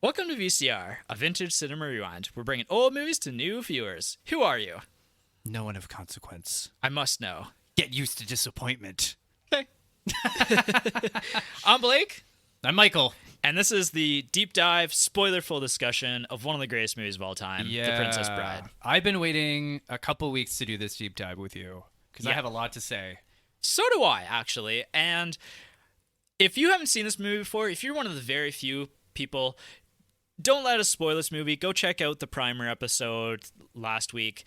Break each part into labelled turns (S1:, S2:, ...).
S1: Welcome to VCR, a vintage cinema rewind. We're bringing old movies to new viewers. Who are you?
S2: No one of consequence.
S1: I must know.
S2: Get used to disappointment.
S1: Okay. I'm Blake,
S2: I'm Michael.
S1: and this is the deep dive, spoiler-full discussion of one of the greatest movies of all time, The Princess Bride.
S2: I've been waiting a couple weeks to do this deep dive with you because I have a lot to say.
S1: So do I, actually. And if you haven't seen this movie before, if you're one of the very few people, don't let us spoil this movie. Go check out the primer episode last week.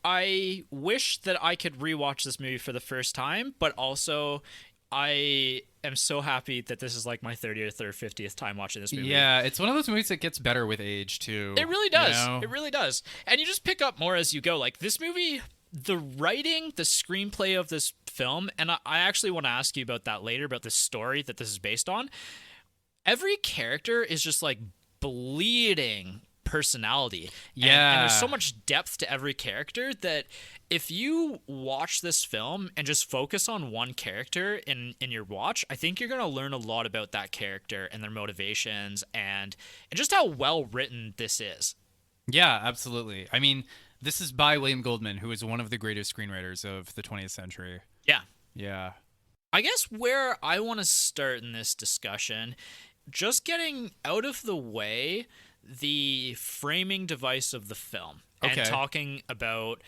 S1: I wish that I could rewatch this movie for the first time, but also I am so happy that this is like my 30th or 50th time watching this movie.
S2: Yeah, it's one of those movies that gets better with age, too.
S1: It really does.
S2: You know?
S1: It really does. And you just pick up more as you go. Like, this movie, the writing, the screenplay of this film, and I actually want to ask you about that later, about the story that this is based on. Every character is just like bleeding personality. And there's so much depth to every character that if you watch this film and just focus on one character in your watch, I think you're going to learn a lot about that character and their motivations and just how well written this is.
S2: Yeah, absolutely. I mean, this is by William Goldman, who is one of the greatest screenwriters of the 20th century.
S1: Yeah.
S2: Yeah.
S1: I guess where I want to start in this discussion, just getting out of the way the framing device of the film and talking about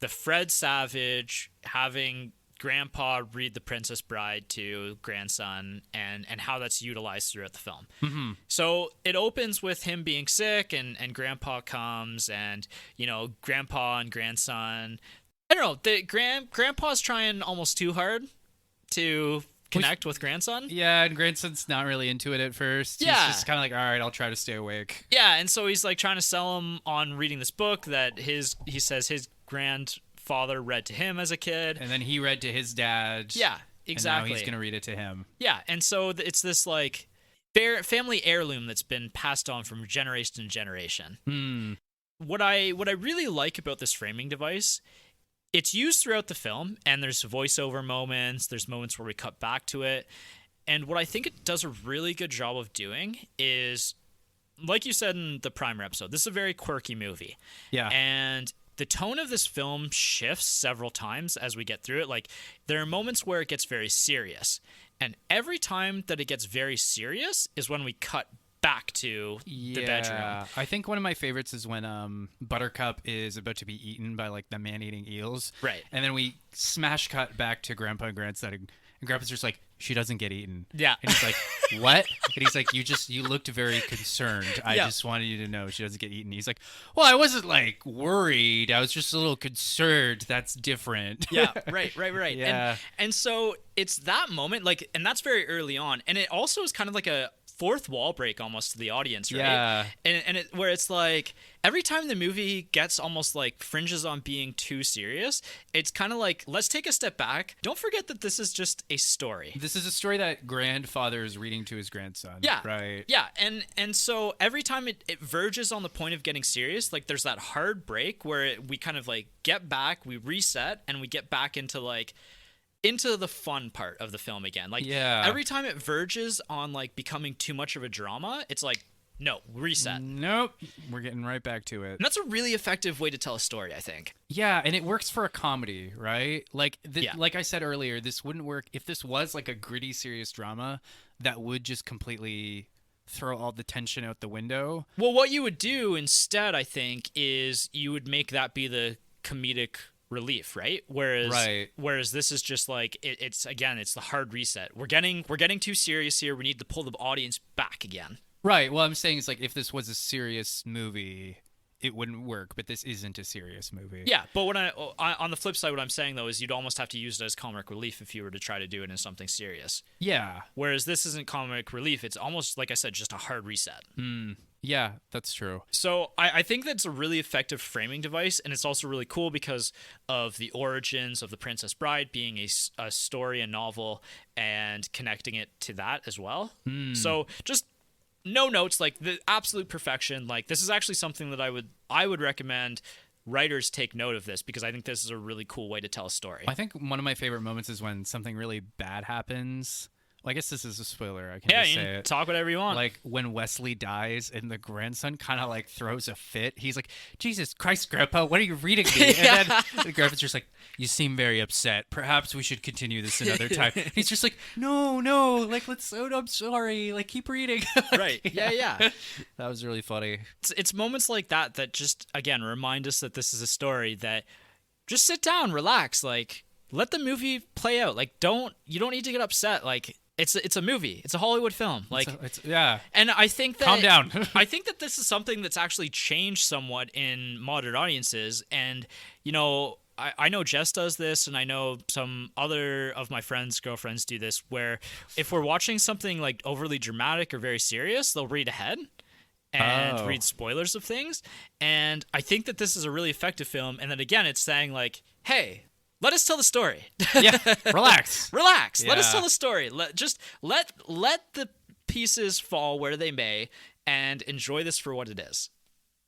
S1: the Fred Savage having grandpa read The Princess Bride to grandson and how that's utilized throughout the film.
S2: Mm-hmm.
S1: So it opens with him being sick and grandpa comes and, grandpa and grandson. I don't know, grandpa's trying almost too hard to connect with grandson.
S2: Yeah, and grandson's not really into it at first.
S1: Yeah.
S2: He's just kind of like, all right, I'll try to stay awake.
S1: Yeah, and so he's like trying to sell him on reading this book that he says his grandfather read to him as a kid.
S2: And then he read to his dad.
S1: Yeah, exactly.
S2: And now he's going to read it to him.
S1: Yeah, and so it's this like family heirloom that's been passed on from generation to generation.
S2: Hmm.
S1: What I really like about this framing device, it's used throughout the film, and there's voiceover moments, there's moments where we cut back to it. And what I think it does a really good job of doing is, like you said in the primer episode, this is a very quirky movie.
S2: Yeah.
S1: And the tone of this film shifts several times as we get through it. Like, there are moments where it gets very serious. And every time that it gets very serious is when we cut back to the bedroom.
S2: I think one of my favorites is when Buttercup is about to be eaten by like the man-eating eels.
S1: Right.
S2: And then we smash cut back to Grandpa and Grandson, and Grandpa's just like, she doesn't get eaten.
S1: Yeah.
S2: And he's like, what? And he's like, you looked very concerned. I just wanted you to know she doesn't get eaten. He's like, well, I wasn't like worried. I was just a little concerned. That's different.
S1: Yeah, right.
S2: Yeah.
S1: And so it's that moment, like, and that's very early on. And it also is kind of like a fourth wall break almost to the audience, right?
S2: Yeah.
S1: And where it's like every time the movie gets almost like fringes on being too serious, it's kind of like, let's take a step back. Don't forget that this is just a story.
S2: This is a story that grandfather is reading to his grandson.
S1: Yeah.
S2: Right.
S1: Yeah. And so every time it verges on the point of getting serious, like there's that hard break where we kind of like get back, we reset, and we get back into the fun part of the film again. Like, every time it verges on like becoming too much of a drama, it's like, no, reset.
S2: Nope. We're getting right back to it.
S1: And that's a really effective way to tell a story, I think.
S2: Yeah, and it works for a comedy, right? Like,
S1: Yeah.
S2: like I said earlier, this wouldn't work if this was like a gritty, serious drama that would just completely throw all the tension out the window.
S1: Well, what you would do instead, I think, is you would make that be the comedic relief, right? Whereas this is just like it's the hard reset. We're getting too serious here. We need to pull the audience back again.
S2: Right. Well, I'm saying is like if this was a serious movie, it wouldn't work. But this isn't a serious movie.
S1: Yeah, but what on the flip side, what I'm saying though is you'd almost have to use it as comic relief if you were to try to do it in something serious.
S2: Yeah.
S1: Whereas this isn't comic relief; it's almost like I said, just a hard reset.
S2: Yeah, that's true.
S1: So I think that's a really effective framing device, and it's also really cool because of the origins of The Princess Bride being a story, a novel, and connecting it to that as well. So just no notes, like the absolute perfection. Like this is actually something that I would recommend writers take note of this because I think this is a really cool way to tell a story.
S2: I think one of my favorite moments is when something really bad happens. Well, I guess this is a spoiler. I can
S1: Yeah,
S2: just
S1: you
S2: say
S1: can
S2: it.
S1: talk whatever you want.
S2: Like when Wesley dies and the grandson kind of like throws a fit. He's like, "Jesus Christ, Grandpa, what are you reading me?"
S1: Yeah.
S2: And then the grandpa's just like, "You seem very upset. Perhaps we should continue this another time." He's just like, "No, no, like let's. Oh, I'm sorry. Like keep reading." Like,
S1: Right. Yeah.
S2: That was really funny.
S1: It's moments like that that just, again, remind us that this is a story that just sit down, relax, like let the movie play out. Like you don't need to get upset. Like it's a movie. It's a Hollywood film. Like
S2: Yeah.
S1: and I think that
S2: Calm down.
S1: I think that this is something that's actually changed somewhat in modern audiences. And you know, I know Jess does this, and I know some other of my friends' girlfriends do this, where if we're watching something like overly dramatic or very serious, they'll read ahead and read spoilers of things. And I think that this is a really effective film. And then again, it's saying like, hey, let us tell the story.
S2: Yeah. Relax.
S1: Relax.
S2: Yeah.
S1: Let us tell the story. Let the pieces fall where they may, and enjoy this for what it is.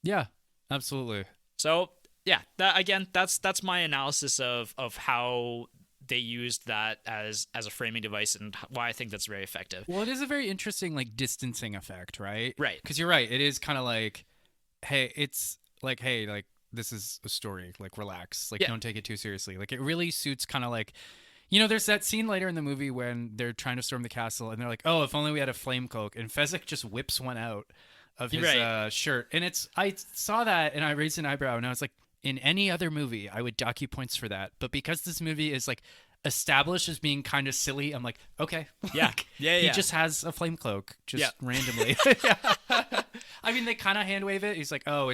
S2: Yeah. Absolutely.
S1: So yeah, that's my analysis of how they used that as a framing device, and why I think that's very effective.
S2: Well, it is a very interesting like distancing effect, right?
S1: Right.
S2: Because you're right. It is kind of like, hey, this is a story. Like, relax. Like, don't take it too seriously. Like, it really suits kind of like, there's that scene later in the movie when they're trying to storm the castle, and they're like, oh, if only we had a flame cloak. And Fezzik just whips one out of his shirt. And I saw that, and I raised an eyebrow, and I was like, in any other movie, I would dock you points for that. But because this movie is like established as being kind of silly, I'm like, okay.
S1: Yeah.
S2: He just has a flame cloak just randomly. I mean, they kind of hand wave it. He's like, oh,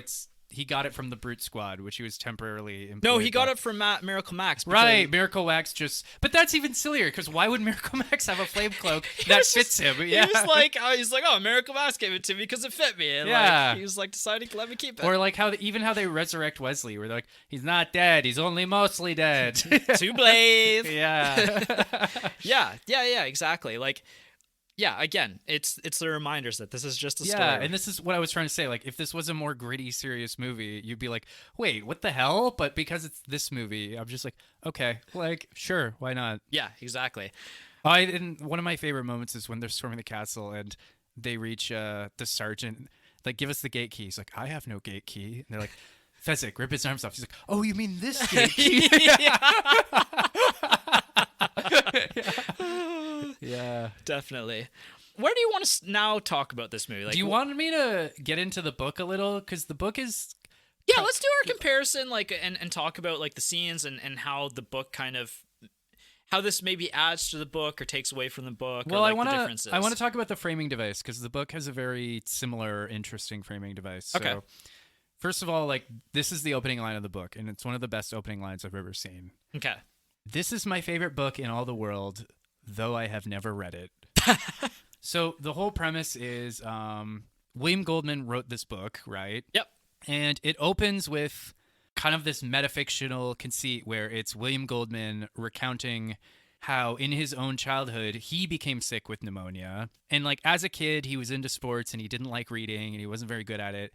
S2: he got it from the Brute Squad, which he was temporarily employed.
S1: No, he got it from Miracle Max.
S2: Right, Miracle Max but that's even sillier, because why would Miracle Max have a flame cloak that fits him? Yeah.
S1: He was like, oh, Miracle Max gave it to me because it fit me. And he was like deciding to let me keep it.
S2: Or like how they resurrect Wesley, where they're like, he's not dead, he's only mostly dead.
S1: Two blades.
S2: Yeah.
S1: Yeah, exactly. Like, yeah, again, it's the reminders that this is just a story.
S2: Yeah, and this is what I was trying to say. Like, if this was a more gritty, serious movie, you'd be like, wait, what the hell? But because it's this movie, I'm just like, okay, like, sure, why not?
S1: Yeah, exactly.
S2: And one of my favorite moments is when they're storming the castle and they reach the sergeant, like, give us the gate key. He's like, I have no gate key. And they're like, Fezzik, rip his arms off. He's like, oh, you mean this gate key? Yeah,
S1: definitely. Where do you want to now talk about this movie? Like,
S2: do you want me to get into the book a little? Because the book is...
S1: Yeah, let's do our comparison, like, and talk about like the scenes and how the book kind of, how this maybe adds to the book or takes away from the book.
S2: Well,
S1: or, like,
S2: I want to talk about the framing device, because the book has a very similar, interesting framing device.
S1: Okay.
S2: So, first of all, like, this is the opening line of the book, and it's one of the best opening lines I've ever seen.
S1: Okay.
S2: This is my favorite book in all the world, though I have never read it. So the whole premise is William Goldman wrote this book, right?
S1: Yep.
S2: And it opens with kind of this metafictional conceit where it's William Goldman recounting how in his own childhood he became sick with pneumonia. And like as a kid, he was into sports and he didn't like reading and he wasn't very good at it.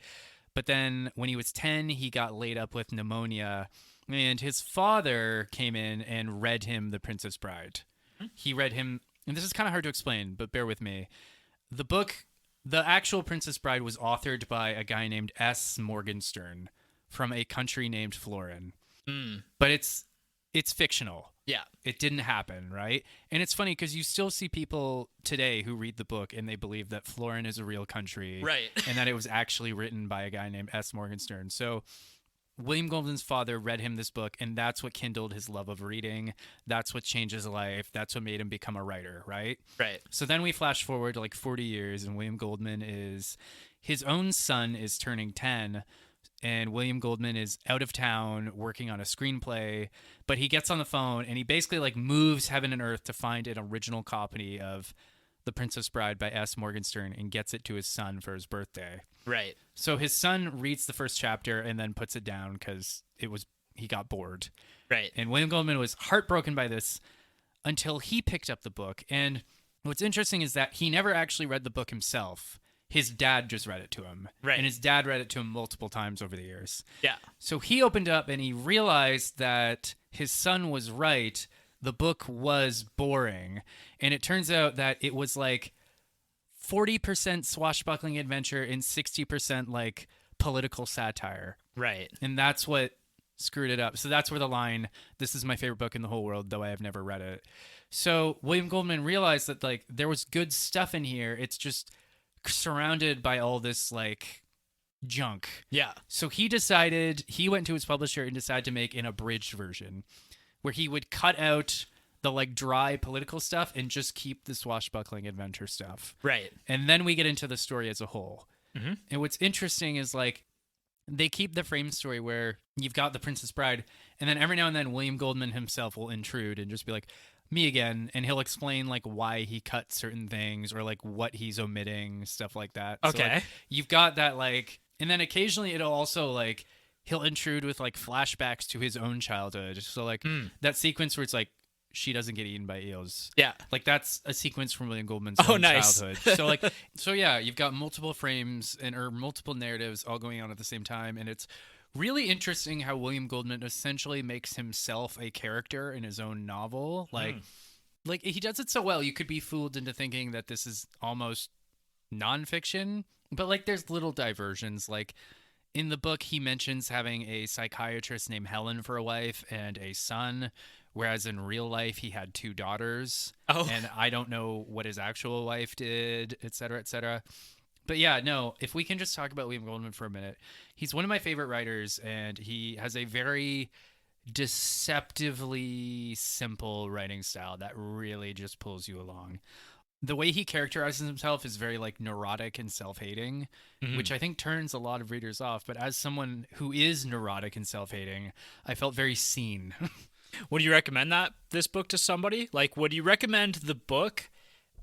S2: But then when he was 10, he got laid up with pneumonia. And his father came in and read him The Princess Bride. He read him, and this is kind of hard to explain, but bear with me. The book, the actual Princess Bride, was authored by a guy named S. Morgenstern from a country named Florin. But it's fictional.
S1: Yeah.
S2: It didn't happen, right? And it's funny because you still see people today who read the book and they believe that Florin is a real country.
S1: Right.
S2: And that it was actually written by a guy named S. Morgenstern. So William Goldman's father read him this book, and that's what kindled his love of reading. That's what changed his life. That's what made him become a writer, right?
S1: Right.
S2: So then we flash forward to like 40 years, and William Goldman his own son is turning 10, and William Goldman is out of town working on a screenplay, but he gets on the phone, and he basically like moves heaven and earth to find an original copy of The Princess Bride by S. Morgenstern and gets it to his son for his birthday.
S1: Right.
S2: So his son reads the first chapter and then puts it down because he got bored.
S1: Right.
S2: And William Goldman was heartbroken by this until he picked up the book. And what's interesting is that he never actually read the book himself. His dad just read it to him.
S1: Right.
S2: And his dad read it to him multiple times over the years.
S1: Yeah.
S2: So he opened up and he realized that his son was right, the book was boring. And it turns out that it was like 40% swashbuckling adventure and 60% like political satire.
S1: Right.
S2: And that's what screwed it up. So that's where the line, "This is my favorite book in the whole world, though I have never read it." So William Goldman realized that like there was good stuff in here. It's just surrounded by all this like junk.
S1: Yeah.
S2: So he went to his publisher and decided to make an abridged version where he would cut out the like dry political stuff and just keep the swashbuckling adventure stuff.
S1: Right.
S2: And then we get into the story as a whole.
S1: Mm-hmm.
S2: And what's interesting is like they keep the frame story where you've got the Princess Bride, and then every now and then William Goldman himself will intrude and just be like, "Me again," and he'll explain like why he cut certain things or like what he's omitting, stuff like that.
S1: Okay.
S2: So, like, you've got that like, and then occasionally it'll also like he'll intrude with like flashbacks to his own childhood. So like that sequence where it's like she doesn't get eaten by eels.
S1: Yeah.
S2: Like that's a sequence from William Goldman's
S1: Oh,
S2: own
S1: nice.
S2: childhood. So like, so yeah, you've got multiple frames or multiple narratives all going on at the same time, and it's really interesting how William Goldman essentially makes himself a character in his own novel. Like he does it so well, you could be fooled into thinking that this is almost nonfiction, but like there's little diversions. Like in the book, he mentions having a psychiatrist named Helen for a wife and a son, whereas in real life he had 2 daughters.
S1: Oh.
S2: And I don't know what his actual wife did, et cetera, et cetera. But yeah, no, if we can just talk about William Goldman for a minute, he's one of my favorite writers, and he has a very deceptively simple writing style that really just pulls you along. The way he characterizes himself is very like neurotic and self-hating, which I think turns a lot of readers off. But as someone who is neurotic and self-hating, I felt very seen.
S1: Would you recommend this book to somebody? Like, would you recommend the book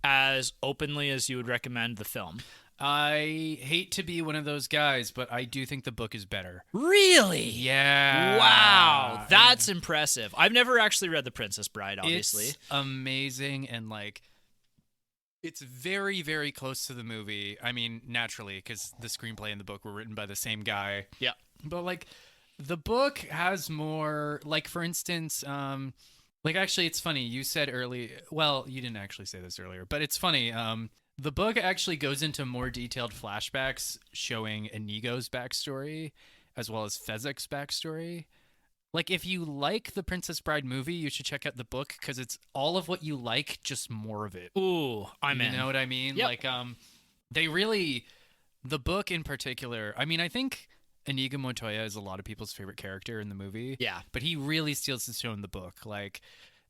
S1: as openly as you would recommend the film?
S2: I hate to be one of those guys, but I do think the book is better.
S1: Really?
S2: Yeah.
S1: Wow. That's impressive. I've never actually read The Princess Bride, obviously.
S2: It's amazing, and like it's very, very close to the movie. I mean, naturally, because the screenplay and the book were written by the same guy.
S1: Yeah.
S2: But like the book has more, like for instance, like actually it's funny, you said earlier, well, you didn't actually say this earlier, but it's funny. The book actually goes into more detailed flashbacks showing Inigo's backstory as well as Fezzik's backstory. Like, if you like the Princess Bride movie, you should check out the book because it's all of what you like, just more of it.
S1: Ooh, I'm in.
S2: You know what I mean?
S1: Yep.
S2: Like, they really, the book in particular, I mean, I think Inigo Montoya is a lot of people's favorite character in the movie.
S1: Yeah.
S2: But he really steals the show in the book. Like,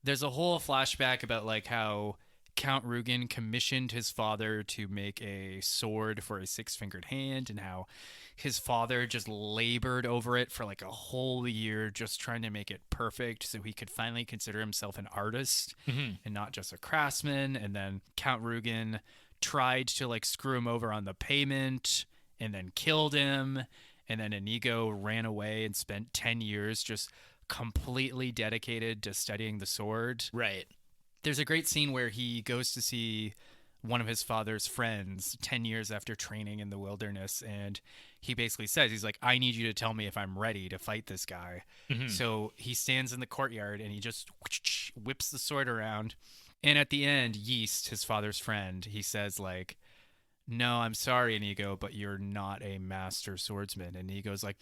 S2: there's a whole flashback about, like, how Count Rugen commissioned his father to make a sword for a 6-fingered hand, and how his father just labored over it for like a whole year just trying to make it perfect so he could finally consider himself an artist and not just a craftsman. And then Count Rugen tried to like screw him over on the payment and then killed him. And then Inigo ran away and spent 10 years just completely dedicated to studying the sword.
S1: Right.
S2: There's a great scene where he goes to see one of his father's friends 10 years after training in the wilderness, and he basically says, he's like, I need you to tell me if I'm ready to fight this guy. So he stands in the courtyard and he just whips the sword around, and at the end, Yeast, his father's friend, he says like, no, I'm sorry, Inigo, but you're not a master swordsman. And Inigo's like,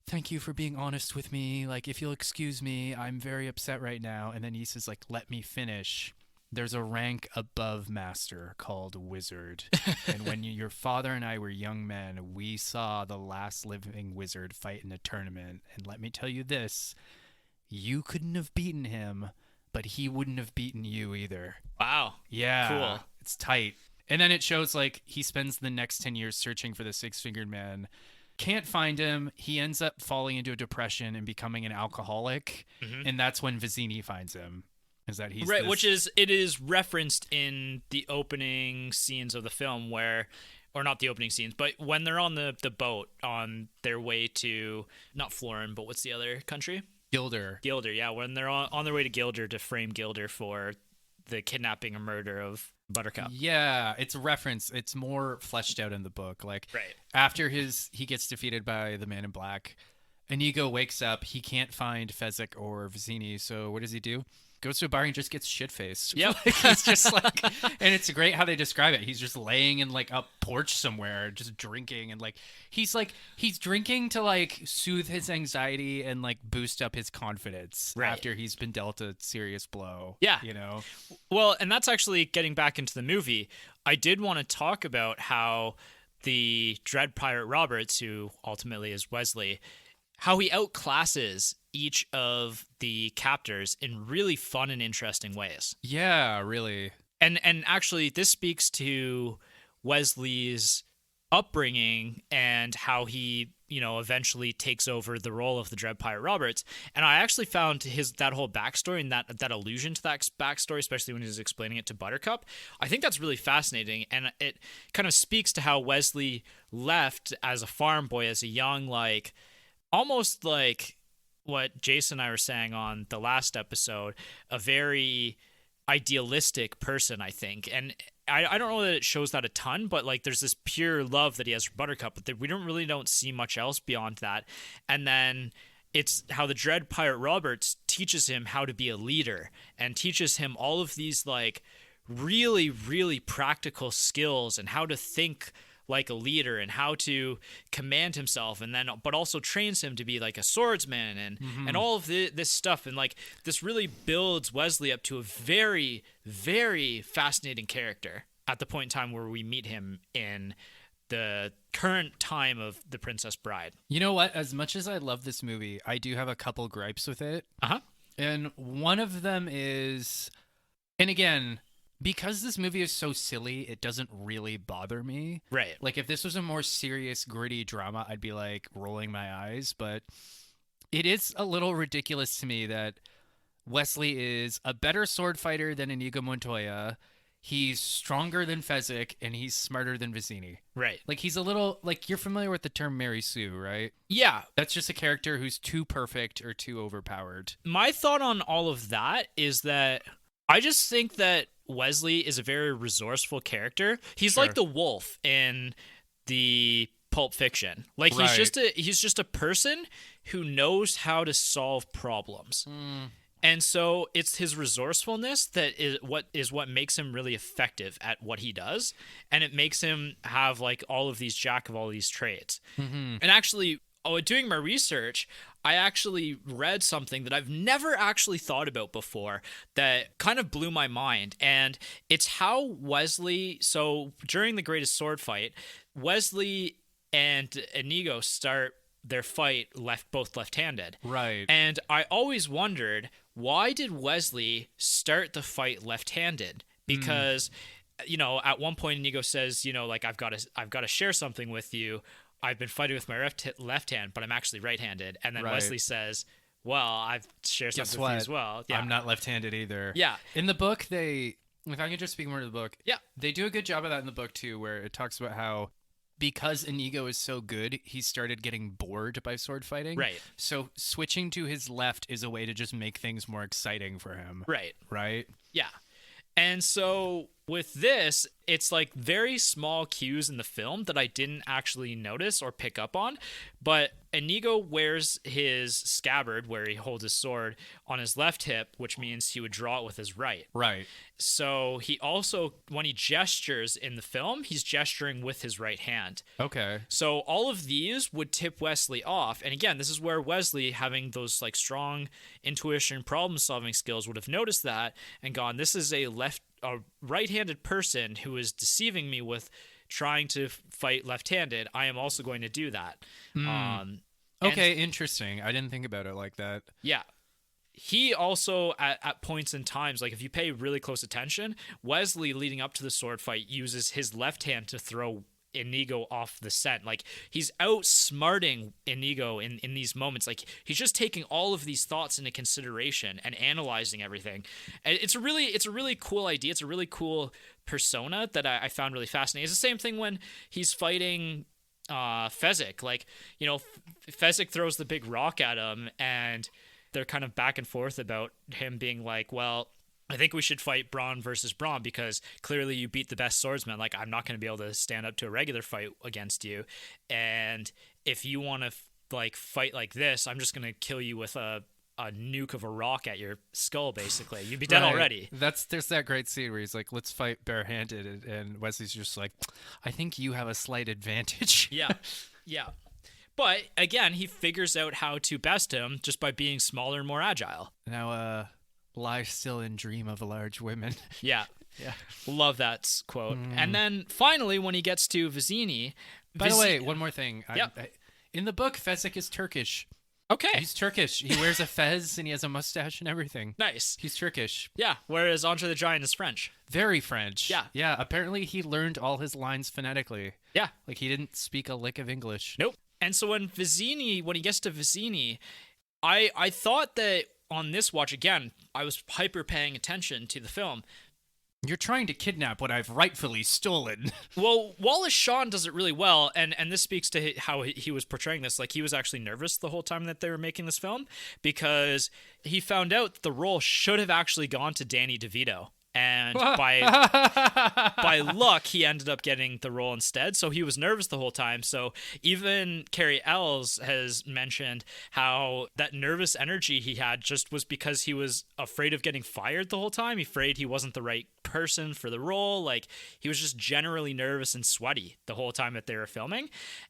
S2: thank you for being honest with me. Like, if you'll excuse me, I'm very upset right now. And then Yeast is like, let me finish. There's a rank above master called wizard. And when your father and I were young men, we saw the last living wizard fight in a tournament. And let me tell you this, you couldn't have beaten him, but he wouldn't have beaten you either.
S1: Wow.
S2: Yeah.
S1: Cool.
S2: It's tight. And then it shows like he spends the next 10 years searching for the 6-fingered man. Can't find him. He ends up falling into a depression and becoming an alcoholic. And that's when Vizzini finds him. Is that he's
S1: right, which is, it is referenced in the opening scenes of the film where, or not the opening scenes, but when they're on the boat on their way to, not Florin, but what's the other country?
S2: Gilder.
S1: Gilder, yeah. When they're on their way to Gilder to frame Gilder for the kidnapping and murder of Buttercup.
S2: Yeah, it's a reference. It's more fleshed out in the book. Like,
S1: right.
S2: After he gets defeated by the Man in Black, Inigo wakes up. He can't find Fezzik or Vizzini, so what does he do? goes to a bar and just gets shit-faced.
S1: Yep.
S2: Like, he's just like, and it's great how they describe it. He's just laying in like a porch somewhere, just drinking, and like he's drinking to like soothe his anxiety and like boost up his confidence after he's been dealt a serious blow.
S1: Yeah.
S2: You know?
S1: Well, and that's actually getting back into the movie. I did want to talk about how the Dread Pirate Roberts, who ultimately is Wesley, how he outclasses each of the captors in really fun and interesting ways.
S2: Yeah, really.
S1: And actually, this speaks to Wesley's upbringing and how he, eventually takes over the role of the Dread Pirate Roberts. And I actually found that whole backstory and that allusion to that backstory, especially when he was explaining it to Buttercup, I think that's really fascinating. And it kind of speaks to how Wesley left as a farm boy, as a young, like, almost like what Jason and I were saying on the last episode, a very idealistic person, I think. And I don't know that it shows that a ton, but like there's this pure love that he has for Buttercup, but we don't see much else beyond that. And then it's how the Dread Pirate Roberts teaches him how to be a leader and teaches him all of these like really, really practical skills and how to think like a leader and how to command himself, and then but also trains him to be like a swordsman and all of this stuff. And like this really builds Wesley up to a very, very fascinating character at the point in time where we meet him in the current time of The Princess Bride.
S2: You know what? As much as I love this movie, I do have a couple gripes with it. And one of them is, and again, because this movie is so silly, it doesn't really bother me.
S1: Right.
S2: Like, if this was a more serious, gritty drama, I'd be, like, rolling my eyes. But it is a little ridiculous to me that Wesley is a better sword fighter than Inigo Montoya. He's stronger than Fezzik, and he's smarter than Vizzini.
S1: Right.
S2: Like, he's a little... Like, you're familiar with the term Mary Sue, right?
S1: Yeah.
S2: That's just a character who's too perfect or too overpowered.
S1: My thought on all of that is that I just think that Wesley is a very resourceful character. He's like the wolf in the Pulp Fiction. Like he's just a person who knows how to solve problems. And so it's his resourcefulness that is what makes him really effective at what he does, and it makes him have like all of these jack of all these trades. And actually, doing my research, I actually read something that I've never actually thought about before that kind of blew my mind. And it's how Wesley, so during the greatest sword fight, Wesley and Inigo start their fight both left-handed.
S2: Right.
S1: And I always wondered, why did Wesley start the fight left-handed? Because, at one point Inigo says, like, I've got to share something with you. I've been fighting with my left hand, but I'm actually right-handed. And then Wesley says, well, I've shared something with you as well. Yeah.
S2: I'm not left-handed either.
S1: Yeah.
S2: In the book, if I can just speak more to the book,
S1: yeah,
S2: they do a good job of that in the book too, where it talks about how because Inigo is so good, he started getting bored by sword fighting.
S1: Right.
S2: So switching to his left is a way to just make things more exciting for him.
S1: Right.
S2: Right?
S1: Yeah. And so with this, it's like very small cues in the film that I didn't actually notice or pick up on. But Inigo wears his scabbard, where he holds his sword, on his left hip, which means he would draw it with his right.
S2: Right.
S1: So he also, when he gestures in the film, he's gesturing with his right hand.
S2: Okay.
S1: So all of these would tip Wesley off. And again, this is where Wesley, having those like strong intuition, problem-solving skills, would have noticed that and gone, this is a right-handed person who is deceiving me with trying to fight left-handed. I am also going to do that.
S2: Okay, interesting. I didn't think about it like that.
S1: Yeah. He also, at points in times, like if you pay really close attention, Wesley, leading up to the sword fight, uses his left hand to throw Inigo off the scent. Like he's outsmarting Inigo in these moments. Like he's just taking all of these thoughts into consideration and analyzing everything. And it's a really cool idea. It's a really cool persona that I found really fascinating. It's the same thing when he's fighting Fezzik. Like, Fezzik throws the big rock at him and they're kind of back and forth about him being like, well, I think we should fight Brawn versus Brawn because clearly you beat the best swordsman. Like, I'm not going to be able to stand up to a regular fight against you. And if you want to fight like this, I'm just going to kill you with a a nuke of a rock at your skull, basically. You'd be dead already.
S2: There's that great scene where he's like, let's fight barehanded, and Wesley's just like, I think you have a slight advantage.
S1: Yeah. Yeah. But again, he figures out how to best him just by being smaller and more agile.
S2: Now, lie still and dream of large women.
S1: Yeah.
S2: Yeah.
S1: Love that quote. And then finally, when he gets to Vizini...
S2: By the way, one more thing.
S1: Yep.
S2: In the book, Fezzik is Turkish.
S1: Okay.
S2: He's Turkish. He wears a fez and he has a mustache and everything.
S1: Nice.
S2: He's Turkish.
S1: Yeah, whereas Andre the Giant is French.
S2: Very French.
S1: Yeah.
S2: Yeah, apparently he learned all his lines phonetically.
S1: Yeah.
S2: Like he didn't speak a lick of English.
S1: Nope. And so when he gets to Vizini, I thought that on this watch, again, I was hyper paying attention to the film.
S2: You're trying to kidnap what I've rightfully stolen.
S1: Well, Wallace Shawn does it really well, and this speaks to how he was portraying this. Like, he was actually nervous the whole time that they were making this film, because he found out that the role should have actually gone to Danny DeVito. And by luck, he ended up getting the role instead. So he was nervous the whole time. So even Carrie Ells has mentioned how that nervous energy he had just was because he was afraid of getting fired the whole time. Afraid he wasn't the right person for the role. Like, he was just generally nervous and sweaty the whole time that they were filming.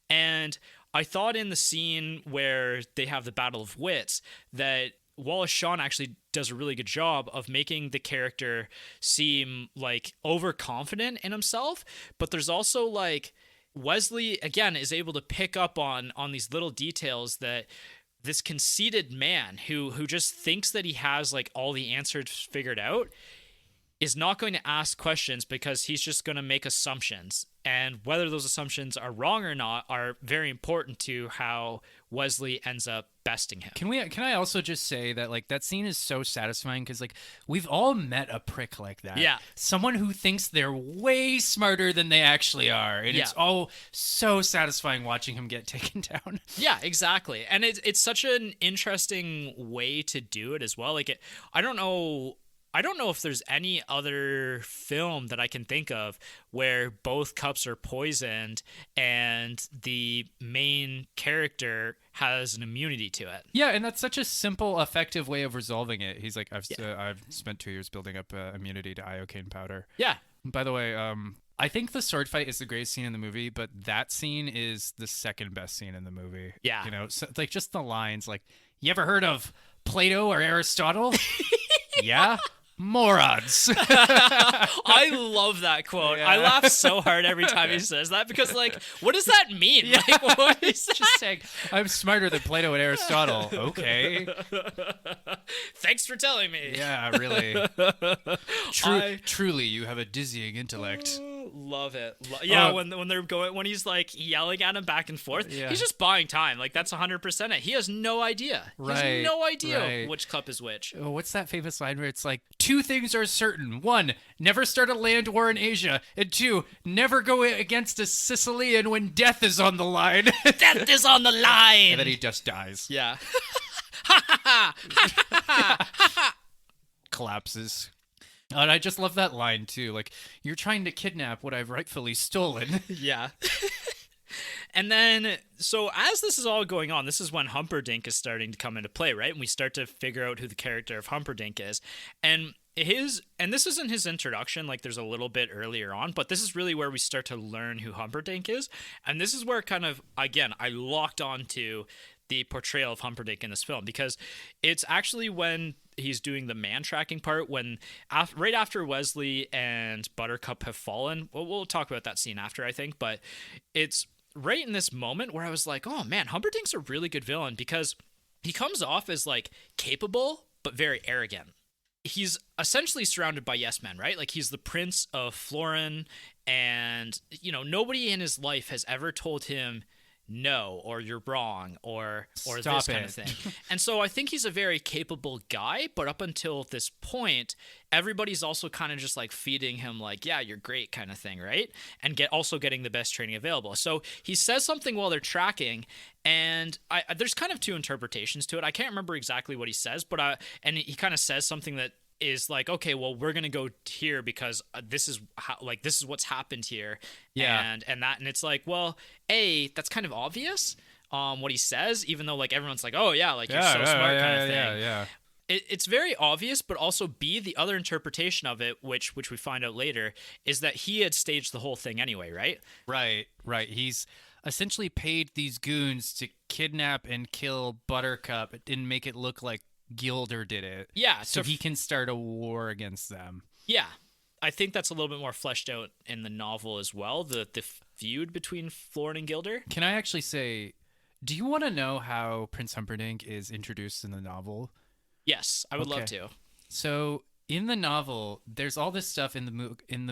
S1: And I thought in the scene where they have the Battle of Wits that Wallace Shawn actually does a really good job of making the character seem like overconfident in himself, but there's also like Wesley again is able to pick up on these little details that this conceited man who just thinks that he has like all the answers figured out is not going to ask questions because he's just going to make assumptions. And whether those assumptions are wrong or not are very important to how Wesley ends up besting him.
S2: Can I also just say that like that scene is so satisfying because like we've all met a prick like that.
S1: Yeah.
S2: Someone who thinks they're way smarter than they actually are. And it's all so satisfying watching him get taken down.
S1: Yeah, exactly. And it's such an interesting way to do it as well. Like I don't know if there's any other film that I can think of where both cups are poisoned and the main character has an immunity to it.
S2: Yeah, and that's such a simple, effective way of resolving it. He's like, I've spent 2 years building up immunity to iocane powder.
S1: Yeah.
S2: By the way, I think the sword fight is the greatest scene in the movie, but that scene is the second best scene in the movie.
S1: Yeah.
S2: You know, so, like just the lines like, you ever heard of Plato or Aristotle? Yeah. Morons.
S1: I love that quote.
S2: Yeah.
S1: I laugh so hard every time he says that because, like, what does that mean?
S2: Yeah.
S1: Like, what is that?
S2: Just saying, I'm smarter than Plato and Aristotle. Okay.
S1: Thanks for telling me.
S2: Yeah, really. Truly, you have a dizzying intellect.
S1: Love it. Yeah, when they're going, when he's like yelling at him back and forth, he's just buying time. Like that's 100% it. He has no idea. He has no idea which cup is which.
S2: Oh, what's that famous line where it's like, 2 things are certain. 1, never start a land war in Asia. And 2, never go against a Sicilian when death is on the line.
S1: Death is on the line.
S2: And then he just dies.
S1: Yeah.
S2: Collapses. And I just love that line too. Like, you're trying to kidnap what I've rightfully stolen.
S1: Yeah. And then, so as this is all going on, this is when Humperdinck is starting to come into play, right? And we start to figure out who the character of Humperdinck is. And this isn't his introduction, like there's a little bit earlier on, but this is really where we start to learn who Humperdinck is. And this is where kind of, again, I locked on to the portrayal of Humperdinck in this film, because it's actually when he's doing the man tracking part, when right after Wesley and Buttercup have fallen. Well, we'll talk about that scene after, I think, but it's right in this moment where I was like, oh man, Humperdinck's a really good villain because he comes off as like capable but very arrogant. He's essentially surrounded by yes men, right? Like he's the prince of Florin, and you know, nobody in his life has ever told him no, or you're wrong, or
S2: Stop
S1: this kind
S2: it.
S1: of thing. And so I think he's a very capable guy, but up until this point, everybody's also kind of just like feeding him like, yeah, you're great kind of thing, right? And also getting the best training available. So he says something while they're tracking, and there's kind of 2 interpretations to it. I can't remember exactly what he says, but and he kind of says something that is like, okay, well, we're gonna go here because this is what's happened here,
S2: Yeah.
S1: and it's like, well, that's kind of obvious, what he says, even though like everyone's like, oh yeah, like you're
S2: Yeah,
S1: so
S2: yeah,
S1: smart
S2: yeah,
S1: kind of
S2: yeah,
S1: thing.
S2: yeah.
S1: It's very obvious, but also B, the other interpretation of it, which we find out later, is that he had staged the whole thing anyway, right?
S2: Right, right. He's essentially paid these goons to kidnap and kill Buttercup and make it look like Gilder did it.
S1: Yeah,
S2: So he can start a war against them.
S1: yeah. I think that's a little bit more fleshed out in the novel as well, the feud between Florin and Gilder.
S2: Can I actually say, do you want to know how Prince Humperdinck is introduced in the novel?
S1: Yes, I would love
S2: Okay.
S1: to.
S2: So in the novel, there's all this stuff in the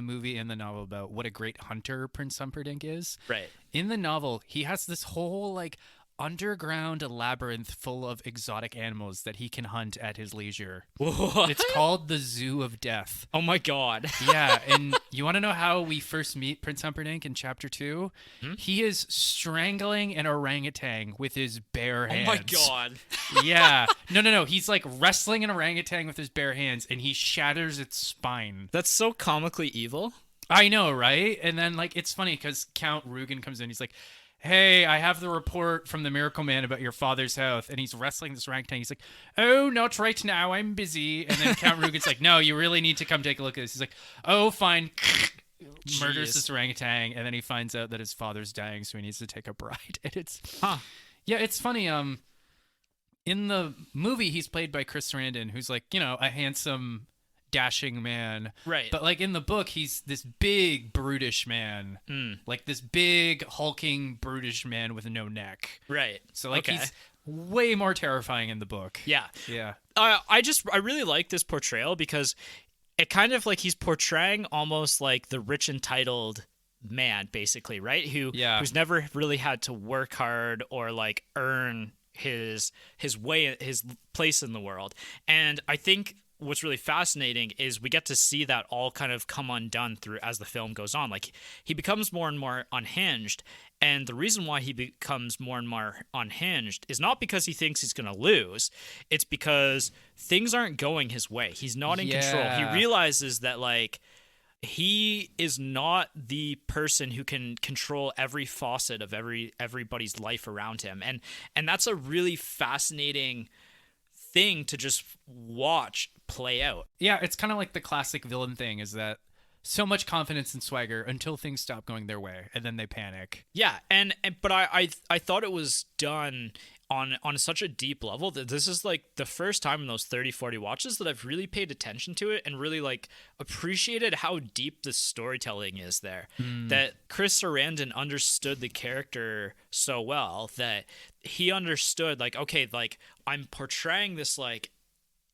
S2: movie and the novel about what a great hunter Prince Humperdinck is.
S1: Right.
S2: In the novel, he has this whole like underground labyrinth full of exotic animals that he can hunt at his leisure.
S1: What?
S2: It's called the Zoo of Death.
S1: Oh my god.
S2: Yeah, and you want to know how we first meet Prince Humperdinck in chapter 2? He is strangling an orangutan with his bare hands.
S1: Oh my god.
S2: Yeah. No. He's like wrestling an orangutan with his bare hands and he shatters its spine.
S1: That's so comically evil.
S2: I know, right? And then like it's funny because Count Rugen comes in. He's like, hey, I have the report from the Miracle Man about your father's health. And he's wrestling this orangutan. He's like, oh, not right now. I'm busy. And then Count Rugen's like, no, you really need to come take a look at this. He's like, oh, fine. Murders
S1: Jeez.
S2: this orangutan. And then he finds out that his father's dying, so he needs to take a bride. And it's,
S1: Huh.
S2: yeah, it's funny. In the movie, he's played by Chris Sarandon, who's like, you know, a handsome, dashing man.
S1: Right.
S2: But like in the book, he's this big, brutish man. Like this big, hulking, brutish man with no neck.
S1: Right.
S2: So like
S1: Okay.
S2: he's way more terrifying in the book.
S1: Yeah.
S2: Yeah.
S1: I really like this portrayal because it kind of like he's portraying almost like the rich entitled man, basically, right? Who's never really had to work hard or like earn his way, his place in the world. And I think what's really fascinating is we get to see that all kind of come undone through as the film goes on. Like he becomes more and more unhinged, and the reason why he becomes more and more unhinged is not because he thinks he's going to lose. It's because things aren't going his way. He's not in control. He realizes that like he is not the person who can control every facet of everybody's life around him. And that's a really fascinating thing to just watch play out.
S2: Yeah, it's kind of like the classic villain thing is that so much confidence and swagger until things stop going their way and then they panic.
S1: Yeah, but I thought it was done on such a deep level that this is like the first time in those 30-40 watches that I've really paid attention to it and really like appreciated how deep the storytelling is there. That Chris Sarandon understood the character so well that he understood like, okay, like I'm portraying this like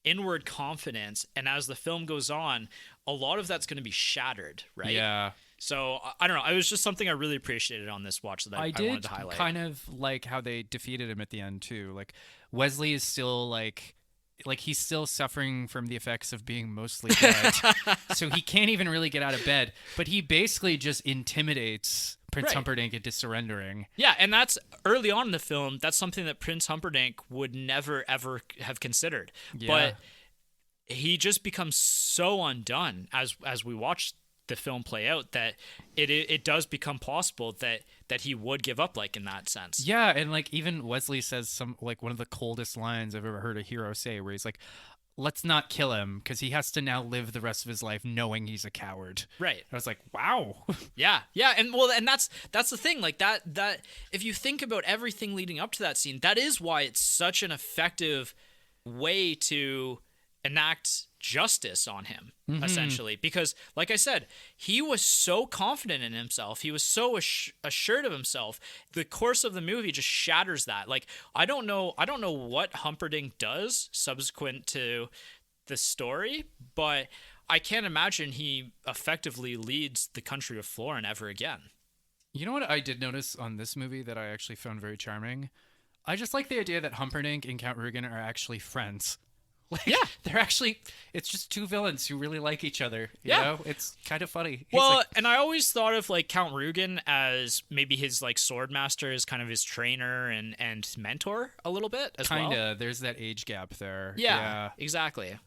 S1: inward confidence, and as the film goes on, a lot of that's going to be shattered, right?
S2: Yeah.
S1: So I don't know. It was just something I really appreciated on this watch that I wanted to highlight.
S2: Kind of like how they defeated him at the end too. Like Wesley is still like he's still suffering from the effects of being mostly dead. So he can't even really get out of bed, but he basically just intimidates Prince Humperdinck into surrendering.
S1: Yeah, and that's early on in the film. That's something that Prince Humperdinck would never ever have considered.
S2: Yeah.
S1: But he just becomes so undone as we watch the film play out that it does become possible that he would give up, like in that sense.
S2: Yeah, and like even Wesley says some like one of the coldest lines I've ever heard a hero say, where he's like, let's not kill him because he has to now live the rest of his life knowing he's a coward.
S1: Right.
S2: I was like, wow.
S1: Yeah, and that's the thing. Like that if you think about everything leading up to that scene, that is why it's such an effective way to enact justice on him, essentially, because like I said, he was so confident in himself, he was so assured of himself. The course of the movie just shatters that. Like I don't know what Humperdinck does subsequent to the story, but I can't imagine he effectively leads the country of Florin ever again.
S2: You know what I did notice on this movie that I actually found very charming? I just like the idea that Humperdinck and Count Rugen are actually friends. Like, yeah, they're actually, it's just two villains who really like each other. You know? It's kind of funny.
S1: Well,
S2: like,
S1: and I always thought of like Count Rugen as maybe his like sword master, as kind of his trainer and mentor a little bit as well.
S2: Kinda. There's that age gap there.
S1: Yeah, exactly.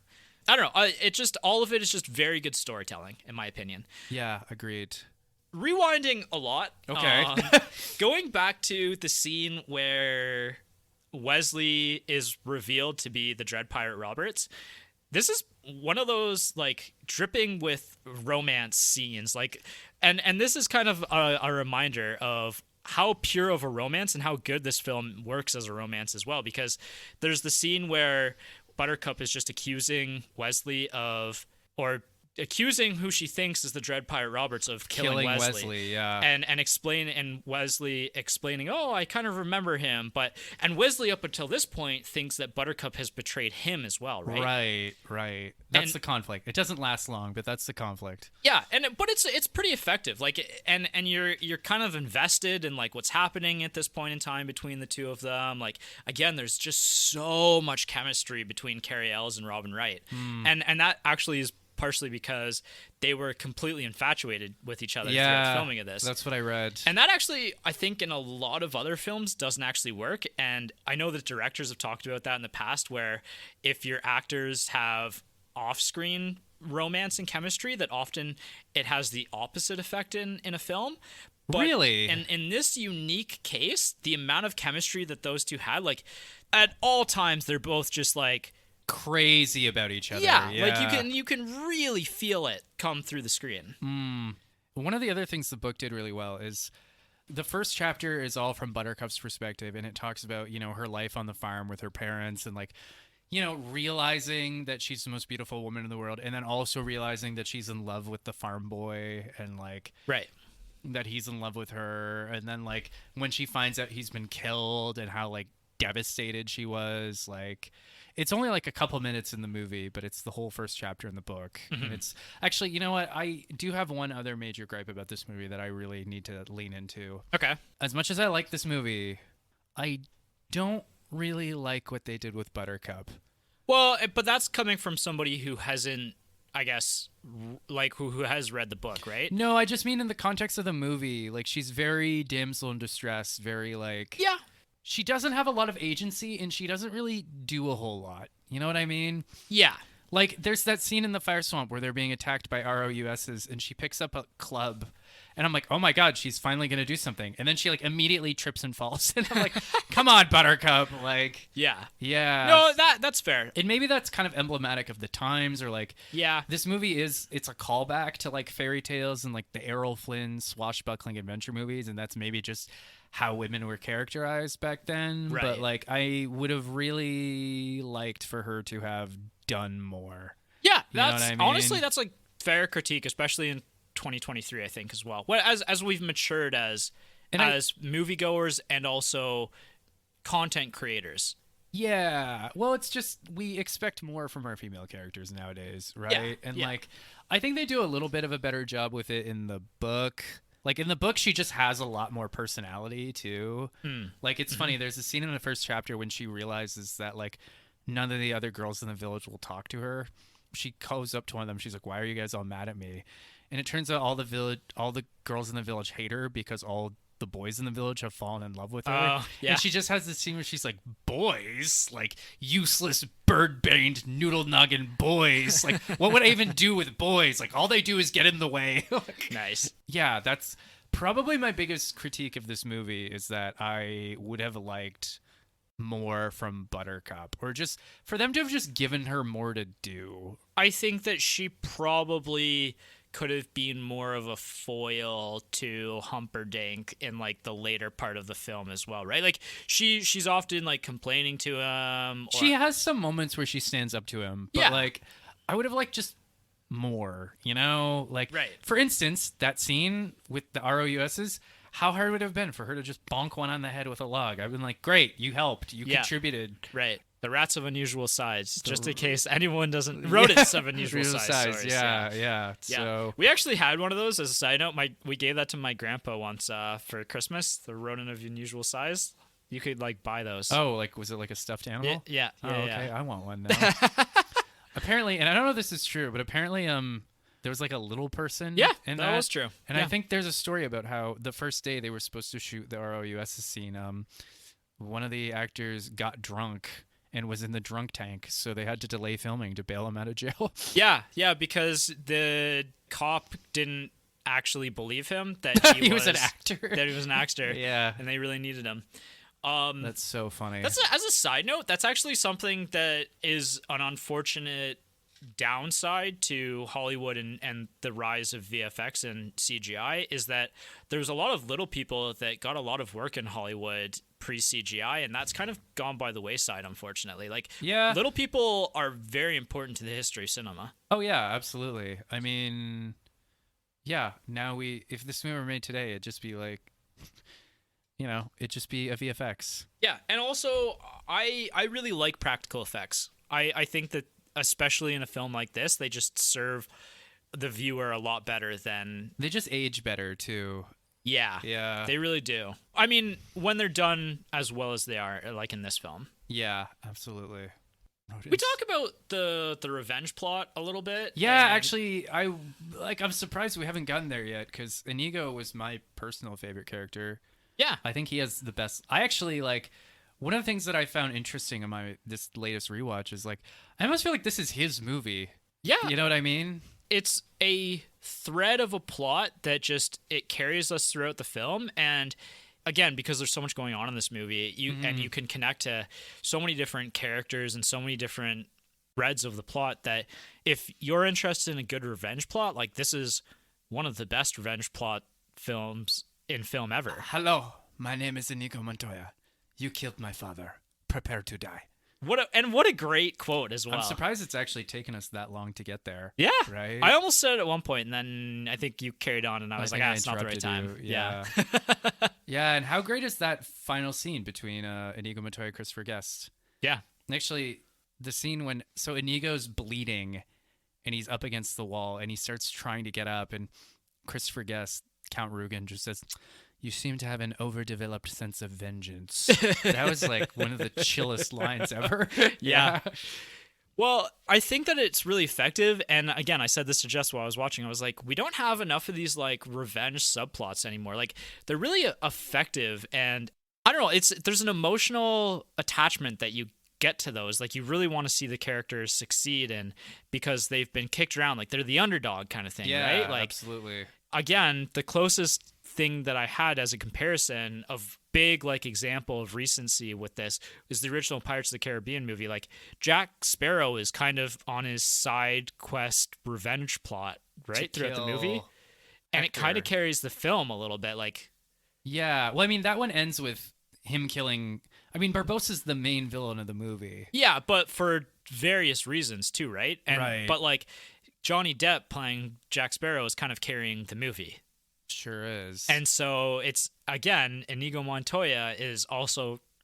S1: I don't know. It just, all of it is just very good storytelling, in my opinion.
S2: Yeah, agreed.
S1: rewinding a lot.
S2: Okay.
S1: Going back to the scene where Wesley is revealed to be the Dread Pirate Roberts. This is one of those like dripping with romance scenes, like, and this is kind of a reminder of how pure of a romance and how good this film works as a romance as well, because there's the scene where Buttercup is just accusing Wesley of, or accusing who she thinks is the Dread Pirate Roberts of killing Wesley.
S2: Yeah.
S1: And Wesley explaining, oh, I kind of remember him, and Wesley up until this point thinks that Buttercup has betrayed him as well, right?
S2: Right. That's the conflict. It doesn't last long, but that's the conflict.
S1: Yeah, but it's pretty effective. Like, and you're kind of invested in like what's happening at this point in time between the two of them. Like, again, there's just so much chemistry between Carrie Ells and Robin Wright, and that actually is partially because they were completely infatuated with each other throughout filming of this.
S2: That's what I read.
S1: And that actually, I think, in a lot of other films doesn't actually work. And I know that directors have talked about that in the past, where if your actors have off-screen romance and chemistry, that often it has the opposite effect in a film. But
S2: really?
S1: in this unique case, the amount of chemistry that those two had, like, at all times, they're both just like
S2: crazy about each other.
S1: Yeah, like you can really feel it come through the screen.
S2: One of the other things the book did really well is the first chapter is all from Buttercup's perspective, and it talks about, her life on the farm with her parents and like, realizing that she's the most beautiful woman in the world, and then also realizing that she's in love with the farm boy and like that he's in love with her, and then like when she finds out he's been killed and how like devastated she was. Like, it's only like a couple minutes in the movie, but it's the whole first chapter in the book. And it's actually, you know what? I do have one other major gripe about this movie that I really need to lean into.
S1: Okay.
S2: As much as I like this movie, I don't really like what they did with Buttercup.
S1: Well, but that's coming from somebody who hasn't, I guess, like who has read the book, right?
S2: No, I just mean in the context of the movie. Like, she's very damsel in distress, very like...
S1: Yeah.
S2: She doesn't have a lot of agency, and she doesn't really do a whole lot. You know what I mean?
S1: Yeah.
S2: Like, there's that scene in the fire swamp where they're being attacked by ROUSs, and she picks up a club, and I'm like, oh my god, she's finally going to do something. And then she, like, immediately trips and falls. And I'm like, come on, Buttercup. Like,
S1: yeah.
S2: No,
S1: that's fair.
S2: And maybe that's kind of emblematic of the times, or, like,
S1: yeah,
S2: this movie it's a callback to, like, fairy tales and, like, the Errol Flynn swashbuckling adventure movies, and that's maybe just how women were characterized back then.
S1: Right.
S2: But like, I would have really liked for her to have done more.
S1: Yeah,
S2: you know what I mean?
S1: Honestly, that's like fair critique, especially in 2023, I think, as well. Well, as we've matured as moviegoers and also content creators.
S2: Yeah. Well, it's just we expect more from our female characters nowadays, right?
S1: Yeah.
S2: And like, I think they do a little bit of a better job with it in the book. Like, in the book, she just has a lot more personality, too. Like, it's funny. There's a scene in the first chapter when she realizes that, like, none of the other girls in the village will talk to her. She goes up to one of them. She's like, why are you guys all mad at me? And it turns out all the girls in the village hate her because all the boys in the village have fallen in love with her.
S1: Yeah.
S2: And she just has this scene where she's like, boys? Like, useless bird-brained noodle-noggin boys. Like, what would I even do with boys? Like, all they do is get in the way.
S1: Nice.
S2: Yeah, that's probably my biggest critique of this movie, is that I would have liked more from Buttercup, or just for them to have just given her more to do.
S1: I think that she probably could have been more of a foil to Humperdinck in like the later part of the film as well, right? Like, she's often like complaining to him.
S2: She has some moments where she stands up to him, but like, I would have liked just more, like,
S1: right.
S2: For instance, that scene with the ROUSs, how hard would it have been for her to just bonk one on the head with a log? I've been like, great, you helped, you contributed.
S1: Right. The Rats of Unusual Size, just in case anyone doesn't... Rodents of Unusual Size. Sorry,
S2: yeah. So
S1: we actually had one of those, as a side note. We gave that to my grandpa once for Christmas, the Rodent of Unusual Size. You could, like, buy those.
S2: Oh, like, was it like a stuffed animal?
S1: Yeah.
S2: Okay, I want one now. Apparently, and I don't know if this is true, but apparently there was like a little person.
S1: Yeah,
S2: in
S1: that was true.
S2: And I think there's a story about how the first day they were supposed to shoot the ROUS scene, one of the actors got drunk and was in the drunk tank, so they had to delay filming to bail him out of jail.
S1: Yeah, because the cop didn't actually believe him that
S2: He was an actor.
S1: That he was an actor.
S2: Yeah.
S1: And they really needed him.
S2: That's so funny.
S1: As a side note, that's actually something that is an unfortunate downside to Hollywood and the rise of VFX and CGI is that there's a lot of little people that got a lot of work in Hollywood pre-CGI, and that's kind of gone by the wayside, unfortunately. Like,
S2: Yeah.
S1: little people are very important to the history of cinema.
S2: Oh yeah, absolutely. I mean, yeah. Now if this movie were made today, it'd just be like, it'd just be a VFX.
S1: Yeah, and also I really like practical effects. I think that especially in a film like this, they just serve the viewer a lot better than
S2: They just age better too.
S1: yeah.
S2: Yeah.
S1: They really do. I mean, when they're done as well as they are, like in this film.
S2: Yeah, absolutely.
S1: We talk about the revenge plot a little bit.
S2: Yeah,
S1: and-
S2: actually, I'm surprised we haven't gotten there yet because Inigo was my personal favorite character.
S1: Yeah.
S2: I think he has the best. I actually like one of the things that I found interesting in this latest rewatch is like I almost feel like this is his movie.
S1: Yeah.
S2: You know what I mean?
S1: It's a thread of a plot that just it carries us throughout the film, and again, because there's so much going on in this movie, you can connect to so many different characters and so many different threads of the plot that if you're interested in a good revenge plot, like this is one of the best revenge plot films in film ever.
S2: Hello, my name is Inigo Montoya. You killed my father. Prepare to die.
S1: What a great quote as well.
S2: I'm surprised it's actually taken us that long to get there.
S1: Yeah.
S2: Right?
S1: I almost said it at one point, and then I think you carried on, and I was like,
S2: think I
S1: it's not the right time.
S2: interrupted you. Yeah. Yeah, and how great is that final scene between Inigo Montoya and Christopher Guest?
S1: Yeah.
S2: And actually, the scene when Inigo's bleeding and he's up against the wall and he starts trying to get up, and Christopher Guest, Count Rugen, just says, "You seem to have an overdeveloped sense of vengeance." That was like one of the chillest lines ever.
S1: Yeah. Well, I think that it's really effective. And again, I said this to Jess while I was watching. I was like, we don't have enough of these like revenge subplots anymore. Like they're really effective. And I don't know, there's an emotional attachment that you get to those. Like you really want to see the characters succeed and because they've been kicked around, like they're the underdog kind of thing, right? Like
S2: absolutely.
S1: Again, the closest thing that I had as a comparison of big like example of recency with this is the original Pirates of the Caribbean movie. Like Jack Sparrow is kind of on his side quest revenge plot right throughout the movie, and it kind of carries the film a little bit. Like,
S2: yeah, well, I mean that one ends with him killing. I mean, Barbossa's the main villain of the movie.
S1: Yeah, but for various reasons too, right? And
S2: Right.
S1: But like Johnny Depp playing Jack Sparrow is kind of carrying the movie.
S2: Sure is.
S1: And so it's, again, Inigo Montoya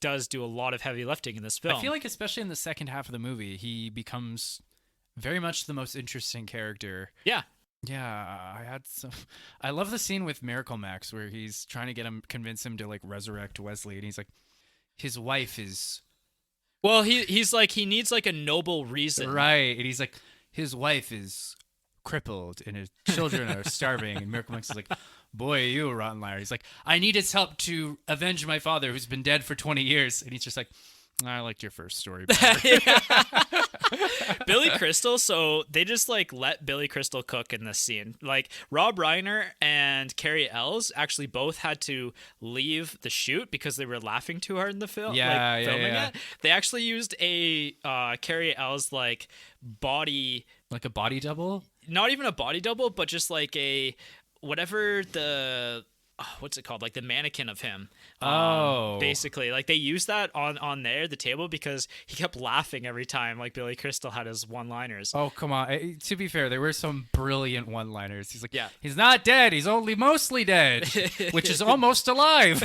S1: does do a lot of heavy lifting in this film.
S2: I feel like especially in the second half of the movie, he becomes very much the most interesting character.
S1: Yeah.
S2: Yeah, I love the scene with Miracle Max where he's trying to convince him to like resurrect Wesley, and he's like, his wife is
S1: Well, he's like, he needs like a noble reason.
S2: right, and he's like, his wife is crippled and his children are starving, and Miracle Max is like, boy, you a rotten liar. He's like, I need his help to avenge my father who's been dead for 20 years, and he's just like, I liked your first story better.
S1: Billy Crystal, so they just like let Billy Crystal cook in this scene. Like Rob Reiner and Carrie Ells actually both had to leave the shoot because they were laughing too hard in the film.
S2: Yeah,
S1: filming
S2: yeah.
S1: it. They actually used a Carrie Ells like body,
S2: Like a body double?
S1: not even a body double, but just like a whatever the what's it called, like the mannequin of him. Basically, like they used that on the table because he kept laughing every time like Billy Crystal had his one-liners.
S2: Oh, come on. To be fair, there were some brilliant one-liners. He's like,
S1: Yeah.
S2: he's not dead. He's only mostly dead, which is almost alive.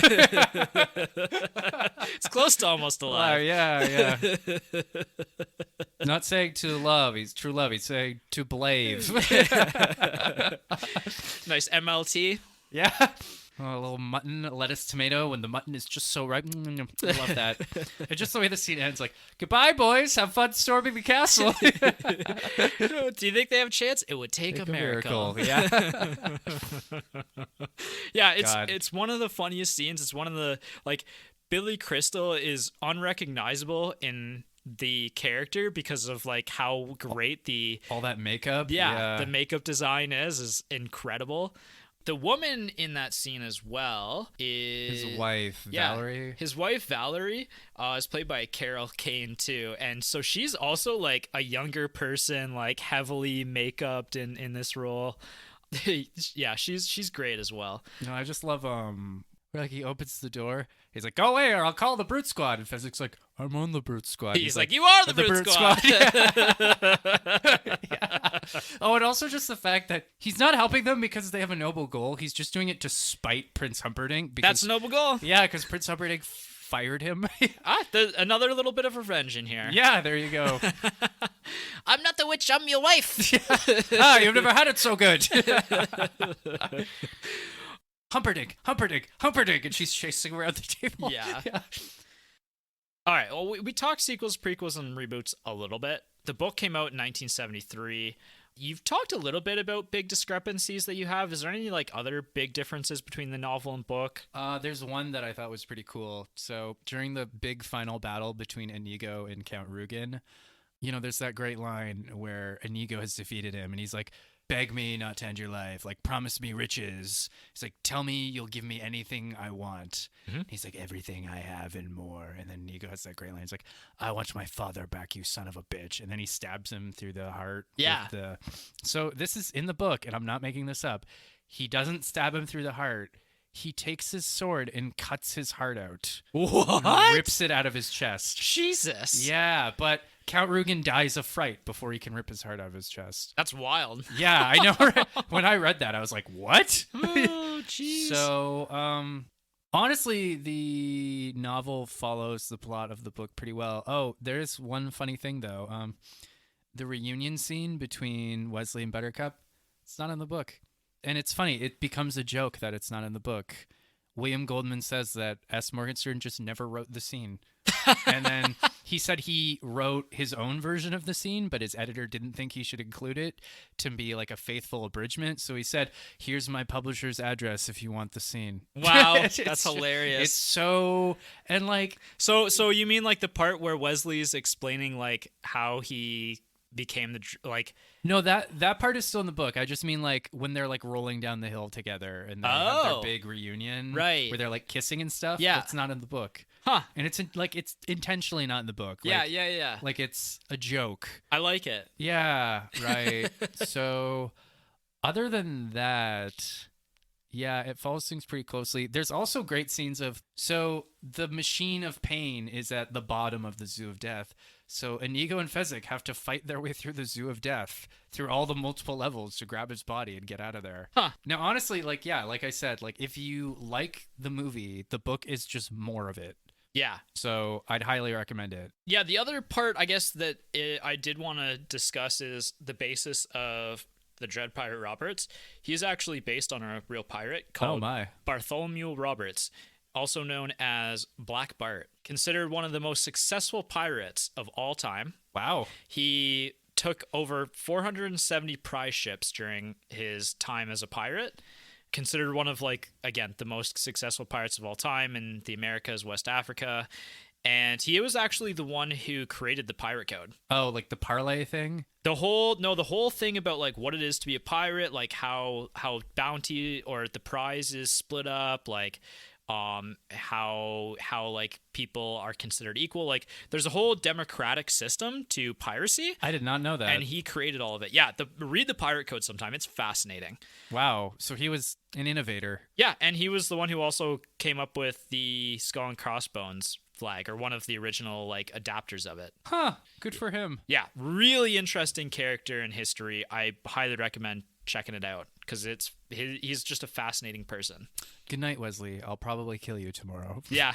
S1: It's close to almost alive.
S2: Yeah. Not saying to love. He's true love. He's saying to blave.
S1: Nice MLT.
S2: Yeah. Oh, a little mutton, lettuce, tomato, when the mutton is just so ripe. I love that. And just the way the scene ends, like, goodbye, boys. Have fun storming the castle.
S1: Do you think they have a chance? It would take a miracle.
S2: Yeah.
S1: Yeah,
S2: God.
S1: it's one of the funniest scenes. It's one of the, like, Billy Crystal is unrecognizable in the character because of like how great the
S2: All that makeup.
S1: the makeup design is incredible. The woman in that scene as well is
S2: His wife,
S1: yeah,
S2: Valerie.
S1: his wife Valerie is played by Carol Kane too, and so she's also like a younger person, like heavily makeuped in this role. Yeah, she's great as well.
S2: No, I just love where, like, he opens the door. He's like, "Go away, or I'll call the brute squad." And Fezzik's like, "I'm on the brute squad."
S1: He's like, "You are the brute squad."
S2: Yeah. Oh, and also just the fact that he's not helping them because they have a noble goal. He's just doing it to spite Prince Humperdinck. Because,
S1: That's a noble goal.
S2: yeah, because Prince Humperdinck fired him.
S1: There's another little bit of revenge in here.
S2: Yeah, there you go.
S1: I'm not the witch, I'm your wife.
S2: You've never had it so good. Humperdinck, Humperdinck, Humperdinck, and she's chasing around the table.
S1: Yeah. All right. Well, we talked sequels, prequels, and reboots a little bit. The book came out in 1973. You've talked a little bit about big discrepancies that you have. Is there any like other big differences between the novel and book?
S2: There's one that I thought was pretty cool. So during the big final battle between Inigo and Count Rugen, there's that great line where Inigo has defeated him, and he's like, "Beg me not to end your life. Like, promise me riches." He's like, "Tell me you'll give me anything I want."
S1: Mm-hmm.
S2: He's like, "Everything I have and more." And then Inigo has that great line. He's like, "I want my father back, you son of a bitch." And then he stabs him through the heart.
S1: Yeah.
S2: So this is in the book, and I'm not making this up. He doesn't stab him through the heart. He takes his sword and cuts his heart out.
S1: What?
S2: Rips it out of his chest.
S1: Jesus.
S2: Yeah, but Count Rugen dies of fright before he can rip his heart out of his chest.
S1: That's wild.
S2: Yeah, I know. Right? When I read that, I was like, "What?"
S1: Oh, jeez.
S2: So, honestly, the novel follows the plot of the book pretty well. Oh, there's one funny thing though. The reunion scene between Wesley and Buttercup, it's not in the book. And it's funny, it becomes a joke that it's not in the book. William Goldman says that S. Morgenstern just never wrote the scene. And then he said he wrote his own version of the scene, but his editor didn't think he should include it to be like a faithful abridgment. So he said, "Here's my publisher's address if you want the scene."
S1: Wow,
S2: It's
S1: that's hilarious.
S2: It's so, and like,
S1: So you mean like the part where Wesley's explaining like how he became like
S2: no, that part is still in the book. I just mean like when they're like rolling down the hill together and they have their big reunion,
S1: right,
S2: where they're like kissing and stuff.
S1: Yeah,
S2: it's not in the book.
S1: Huh.
S2: And it's intentionally not in the book.
S1: Yeah,
S2: like,
S1: yeah.
S2: Like it's a joke.
S1: I like it.
S2: Yeah, right. So other than that, yeah, it follows things pretty closely. There's also great scenes of, so the machine of pain is at the bottom of the Zoo of Death. So Inigo and Fezzik have to fight their way through the Zoo of Death, through all the multiple levels to grab his body and get out of there.
S1: Huh.
S2: Now, honestly, like, yeah, like I said, like if you like the movie, the book is just more of it.
S1: Yeah.
S2: So I'd highly recommend it.
S1: Yeah, the other part, I guess, that I did want to discuss is the basis of the Dread Pirate Roberts. He is actually based on a real pirate called Bartholomew Roberts, also known as Black Bart, considered one of the most successful pirates of all time.
S2: Wow.
S1: He took over 470 prize ships during his time as a pirate. Considered one of, like, again, the most successful pirates of all time in the Americas, West Africa. And he was actually the one who created the pirate code.
S2: Oh, like the parlay thing?
S1: The whole thing about like what it is to be a pirate, like how bounty or the prize is split up, like how like people are considered equal. Like there's a whole democratic system to piracy.
S2: I did not know that.
S1: And he created all of it. Yeah, read the pirate code sometime. It's fascinating.
S2: Wow. So he was an innovator.
S1: Yeah, and he was the one who also came up with the skull and crossbones flag, or one of the original like adapters of it.
S2: Huh. Good for him.
S1: Yeah, really interesting character in history. I highly recommend checking it out because he's just a fascinating person.
S2: Good night, Wesley. I'll probably kill you tomorrow.
S1: Yeah.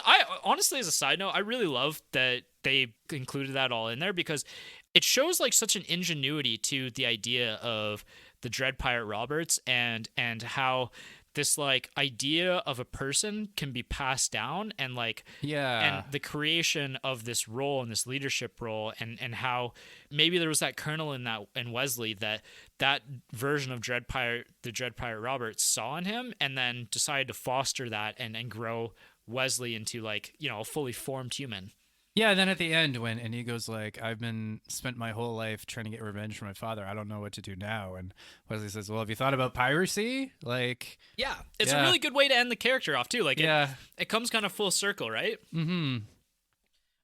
S1: I honestly, as a side note, I really love that they included that all in there because it shows like such an ingenuity to the idea of the Dread Pirate Roberts and how this like idea of a person can be passed down and like,
S2: yeah,
S1: and the creation of this role and this leadership role and how maybe there was that kernel in Wesley that version of the Dread Pirate Roberts saw in him and then decided to foster that and grow Wesley into like, a fully formed human.
S2: Yeah, and then at the end when Inigo's like, I've been spent my whole life trying to get revenge for my father. I don't know what to do now. And Wesley says, well, have you thought about piracy? Like,
S1: Yeah, it's a
S2: yeah,
S1: really good way to end the character off too. Like
S2: yeah.
S1: it comes kind of full circle, right?
S2: Mm-hmm.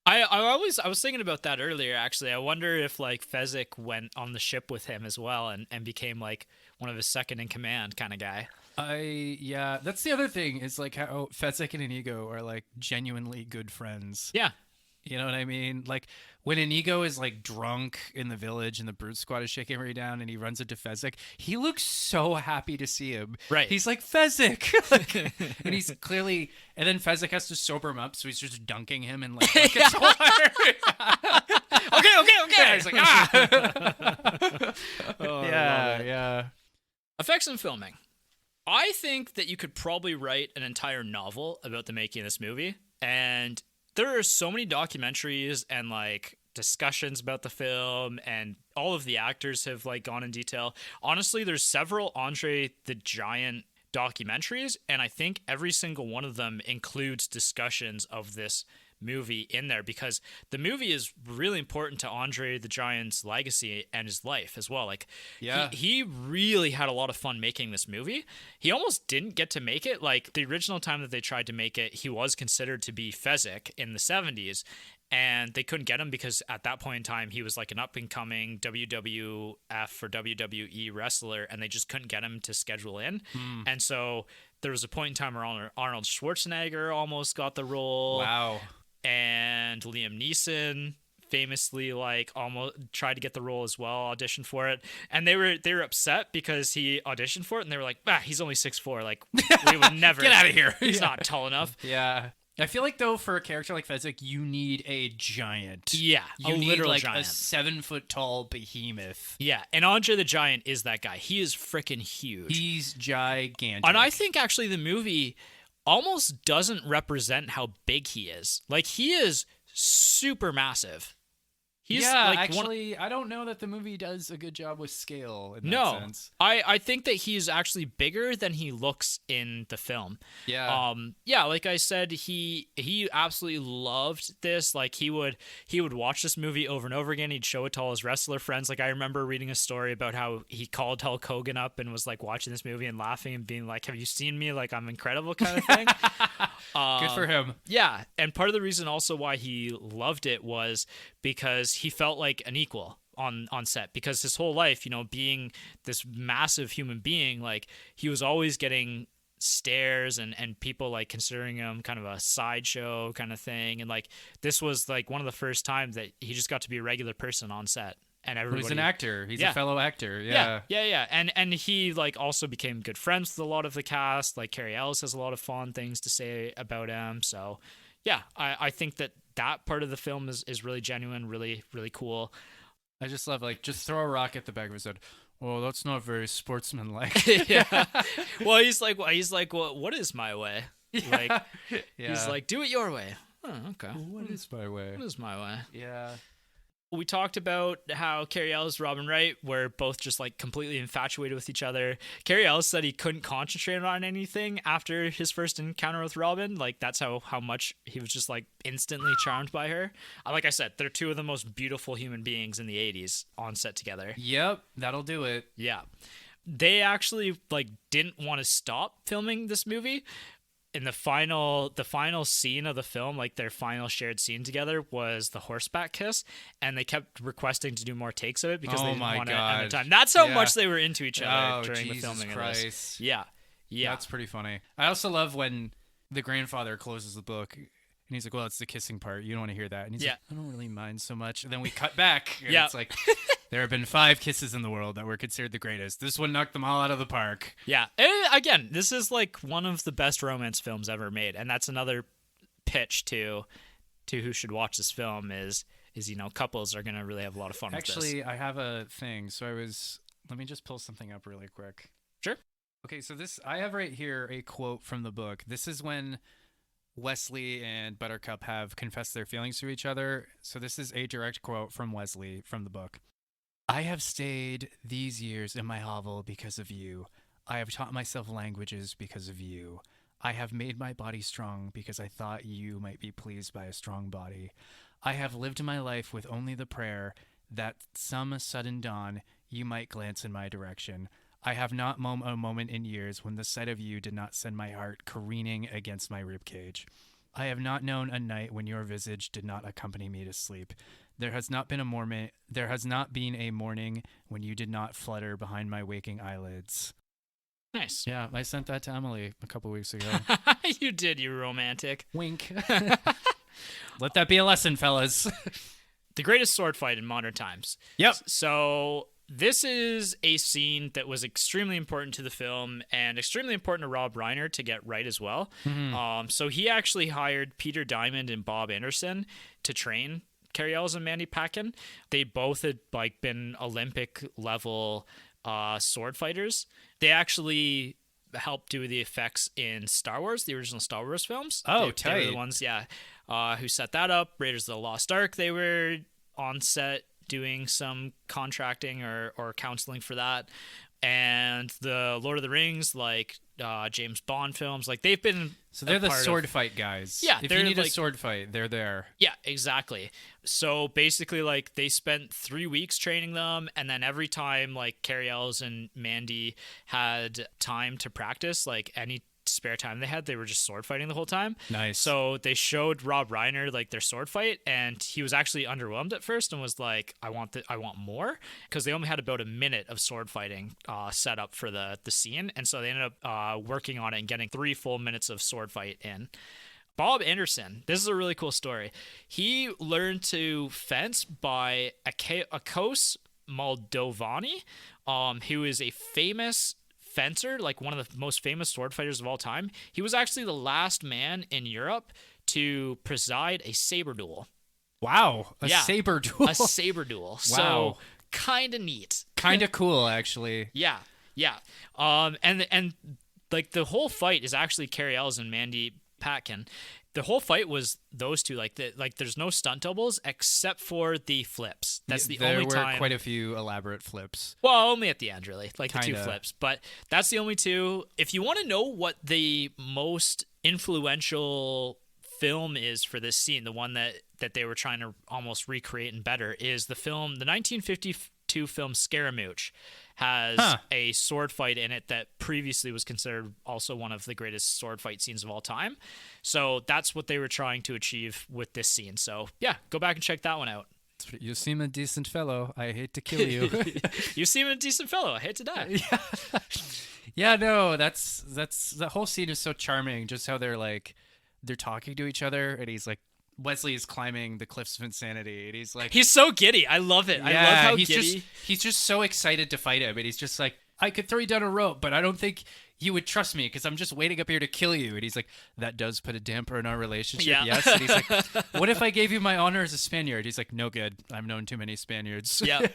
S1: I was thinking about that earlier actually. I wonder if like Fezzik went on the ship with him as well and became like one of his second in command kind of guy.
S2: Yeah, that's the other thing is like how Fezzik and Inigo are like genuinely good friends.
S1: Yeah.
S2: You know what I mean? Like when Inigo is like drunk in the village and the brute squad is shaking him down and he runs into Fezzik, he looks so happy to see him.
S1: Right.
S2: He's like, Fezzik! Like, and he's clearly, and then Fezzik has to sober him up, so he's just dunking him in like buckets of water.
S1: Okay.
S2: He's like, ah!
S1: Oh,
S2: Yeah.
S1: effects and filming. I think that you could probably write an entire novel about the making of this movie. And there are so many documentaries and like discussions about the film, and all of the actors have like gone in detail. Honestly, there's several Andre the Giant documentaries, and I think every single one of them includes discussions of this movie in there, because the movie is really important to Andre the Giant's legacy and his life as well. Like,
S2: Yeah.
S1: he really had a lot of fun making this movie. He almost didn't get to make it. Like, the original time that they tried to make it, he was considered to be Fezzik in the 70s, and they couldn't get him because at that point in time he was like an up and coming WWF or WWE wrestler, and they just couldn't get him to schedule in. And so there was a point in time where Arnold Schwarzenegger almost got the role.
S2: Wow.
S1: And Liam Neeson famously like almost tried to get the role as well, auditioned for it, and they were upset because he auditioned for it, and they were like, he's only 6'4", like we would never
S2: Get out of here.
S1: He's not tall enough.
S2: Yeah. I feel like though for a character like Fezzik, you need a giant.
S1: Yeah,
S2: You
S1: a
S2: need
S1: literal
S2: like
S1: giant.
S2: a 7-foot tall behemoth.
S1: Yeah, and Andre the Giant is that guy. He is freaking huge.
S2: He's gigantic.
S1: And I think actually the movie almost doesn't represent how big he is. Like, he is super massive. He's like
S2: actually, I don't know that the movie does a good job with scale in that
S1: No,
S2: sense.
S1: I think that he's actually bigger than he looks in the film.
S2: Yeah.
S1: Yeah, like I said, he absolutely loved this. Like, he would watch this movie over and over again. He'd show it to all his wrestler friends. Like, I remember reading a story about how he called Hulk Hogan up and was like watching this movie and laughing and being like, "Have you seen me? Like, I'm incredible," kind of thing.
S2: Good for him.
S1: Yeah, and part of the reason also why he loved it was because he felt like an equal on set, because his whole life, being this massive human being, like, he was always getting stares and people like considering him kind of a sideshow kind of thing, and like this was like one of the first times that he just got to be a regular person on set. And everybody,
S2: He's an actor. He's
S1: Yeah.
S2: a fellow actor.
S1: yeah. And he like also became good friends with a lot of the cast. Like, Carrie Ellis has a lot of fond things to say about him. So yeah, I think that part of the film is really genuine, really, really cool.
S2: I just love just throw a rock at the back of his head. Oh, that's not very sportsmanlike.
S1: Yeah. Well, he's like, well, what is my way? Like,
S2: Yeah.
S1: he's like, do it your way. Oh, okay.
S2: What is my way?
S1: What is my way?
S2: Yeah.
S1: We talked about how Carrie Ellis, Robin Wright were both just like completely infatuated with each other. Carrie Ellis said he couldn't concentrate on anything after his first encounter with Robin. Like, that's how much he was just like instantly charmed by her. Like I said, they're two of the most beautiful human beings in the 80s on set together.
S2: Yep, that'll do it.
S1: Yeah. They actually like didn't want to stop filming this movie. In the final scene of the film, like their final shared scene together, was the horseback kiss, and they kept requesting to do more takes of it because they didn't want to end the time. That's how much they were into each other during the filming of this. Yeah.
S2: That's pretty funny. I also love when the grandfather closes the book and he's like, well, it's the kissing part. You don't want to hear that. And he's like, I don't really mind so much. And then we cut back. And it's like, there have been 5 kisses in the world that were considered the greatest. This one knocked them all out of the park.
S1: Yeah. And again, this is like one of the best romance films ever made. And that's another pitch to who should watch this film is couples are going to really have a lot of fun with this.
S2: Actually, I have a thing. So let me just pull something up really quick.
S1: Sure.
S2: Okay, so I have right here a quote from the book. This is when Wesley and Buttercup have confessed their feelings to each other. So this is a direct quote from Wesley from the book. I have stayed these years in my hovel because of you. I have taught myself languages because of you. I have made my body strong because I thought you might be pleased by a strong body. I have lived my life with only the prayer that some sudden dawn you might glance in my direction. I have not known a moment in years when the sight of you did not send my heart careening against my ribcage. I have not known a night when your visage did not accompany me to sleep. There has not been a morning when you did not flutter behind my waking eyelids.
S1: Nice.
S2: Yeah, I sent that to Emily a couple weeks ago.
S1: You did, you romantic.
S2: Wink. Let that be a lesson, fellas.
S1: The greatest sword fight in modern times.
S2: Yep.
S1: So this is a scene that was extremely important to the film and extremely important to Rob Reiner to get right as well.
S2: Mm-hmm.
S1: So he actually hired Peter Diamond and Bob Anderson to train Cary Elwes and Mandy Patinkin. They both had been Olympic level sword fighters. They actually helped do the effects in Star Wars, the original Star Wars films.
S2: Oh,
S1: They were
S2: tight.
S1: the ones, who set that up. Raiders of the Lost Ark, they were on set doing some contracting or counseling for that. And the Lord of the Rings, James Bond films, they've been.
S2: So they're the sword fight guys.
S1: Yeah,
S2: if
S1: they're
S2: you need a sword fight, they're there.
S1: Yeah, exactly. So basically, they spent 3 weeks training them, and then every time Cary Elwes and Mandy had time to practice, any spare time they had, they were just sword fighting the whole time.
S2: Nice.
S1: So they showed Rob Reiner their sword fight, and he was actually underwhelmed at first and was like, I want more, because they only had about a minute of sword fighting set up for the scene, and so they ended up working on it and getting 3 full minutes of sword fight in. Bob Anderson, this is a really cool story. He learned to fence by Akos Moldovani, who is a famous fencer, one of the most famous sword fighters of all time. He was actually the last man in Europe to preside a saber duel.
S2: Wow. Saber duel.
S1: A saber duel.
S2: Wow.
S1: So kind of neat.
S2: Kind of cool, actually.
S1: Yeah. And the whole fight is actually Cary Elwes and Mandy Patinkin. The whole fight was those two. There's no stunt doubles except for the flips. That's the only time.
S2: There were quite a few elaborate flips.
S1: Well, only at the end, really. The
S2: Kinda.
S1: 2 flips. But that's the only 2. If you want to know what the most influential film is for this scene, the one that they were trying to almost recreate and better, is the 1952 film Scaramouche. Has a sword fight in it that previously was considered also one of the greatest sword fight scenes of all time. So that's what they were trying to achieve with this scene. So yeah, go back and check that one out.
S2: You seem a decent fellow. I hate to kill you.
S1: You seem a decent fellow. I hate to die.
S2: Yeah, no, that's the whole scene is so charming. Just how they're talking to each other, and he's Wesley is climbing the cliffs of insanity, and he's
S1: so giddy. I love it.
S2: Yeah,
S1: I love how giddy.
S2: He's just so excited to fight him, and he's just I could throw you down a rope, but I don't think you would trust me because I'm just waiting up here to kill you. And he's like, that does put a damper in our relationship.
S1: Yeah.
S2: Yes. And he's like, what if I gave you my honor as a Spaniard? He's like, no good. I've known too many Spaniards.
S1: Yeah.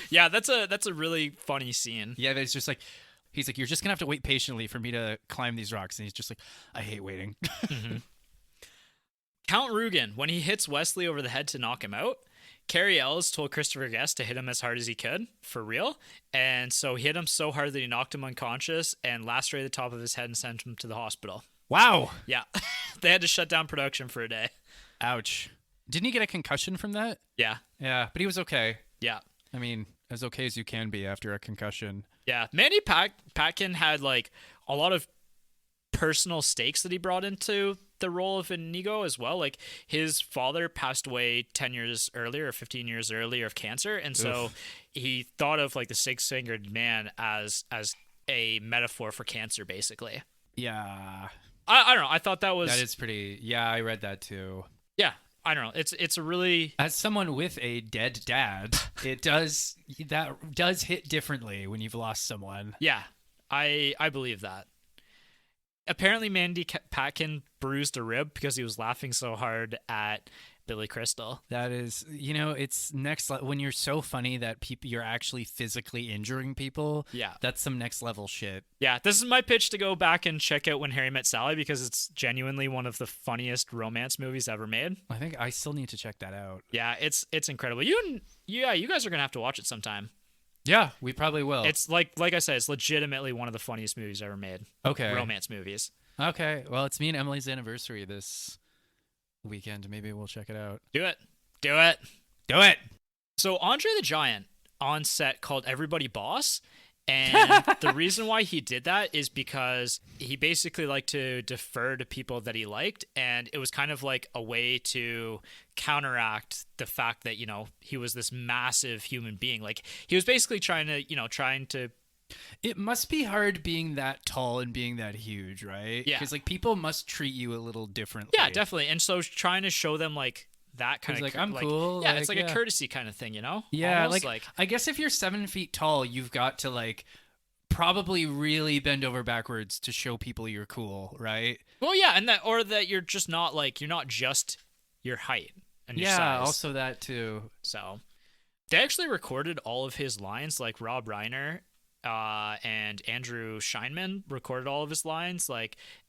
S1: Yeah, that's a really funny scene.
S2: Yeah, there's just he's like, you're just gonna have to wait patiently for me to climb these rocks. And he's just like, I hate waiting.
S1: Mm-hmm. Count Rugen, when he hits Wesley over the head to knock him out, Cary Elwes told Christopher Guest to hit him as hard as he could, for real. And so he hit him so hard that he knocked him unconscious and lacerated the top of his head and sent him to the hospital.
S2: Wow.
S1: Yeah. They had to shut down production for a day.
S2: Ouch. Didn't he get a concussion from that?
S1: Yeah.
S2: Yeah, but he was okay.
S1: Yeah.
S2: I mean, as okay as you can be after a concussion.
S1: Yeah. Mandy Patinkin had a lot of personal stakes that he brought into the role of Inigo as well. His father passed away 10 years earlier or 15 years earlier of cancer, and so he thought of the six-fingered man as a metaphor for cancer, basically.
S2: Yeah.
S1: I don't know. I thought that
S2: is pretty. Yeah, I read that too.
S1: Yeah. I don't know. It's a really,
S2: as someone with a dead dad, that does hit differently when you've lost someone.
S1: Yeah. I believe that. Apparently, Mandy Patinkin bruised a rib because he was laughing so hard at Billy Crystal.
S2: That is, it's next when you're so funny that you're actually physically injuring people.
S1: Yeah.
S2: That's some next level shit.
S1: Yeah, this is my pitch to go back and check out When Harry Met Sally because it's genuinely one of the funniest romance movies ever made.
S2: I think I still need to check that out.
S1: Yeah, it's incredible. You guys are going to have to watch it sometime.
S2: Yeah, we probably will.
S1: It's like I said, it's legitimately one of the funniest movies ever made.
S2: Okay.
S1: Romance movies.
S2: Okay. Well, it's me and Emily's anniversary this weekend. Maybe we'll check it out.
S1: Do it. Do it.
S2: Do it.
S1: So Andre the Giant on set called everybody boss. And the reason why he did that is because he basically liked to defer to people that he liked. And it was kind of like a way to counteract the fact that, he was this massive human being. Like, he was basically trying to.
S2: It must be hard being that tall and being that huge, right?
S1: Yeah.
S2: Because, like, people must treat you a little differently.
S1: Yeah, definitely. And so trying to show them, like, that kind of
S2: like, I'm cool.
S1: Yeah, it's like a courtesy kind of thing,
S2: Yeah,
S1: almost
S2: like I guess if you're 7 feet tall, you've got to like probably really bend over backwards to show people you're cool, right?
S1: Well, yeah, and that you're just not like you're not just your height and your size.
S2: Yeah, also that too.
S1: So they actually recorded all of his lines, like Rob Reiner and Andrew Scheinman recorded all of his lines,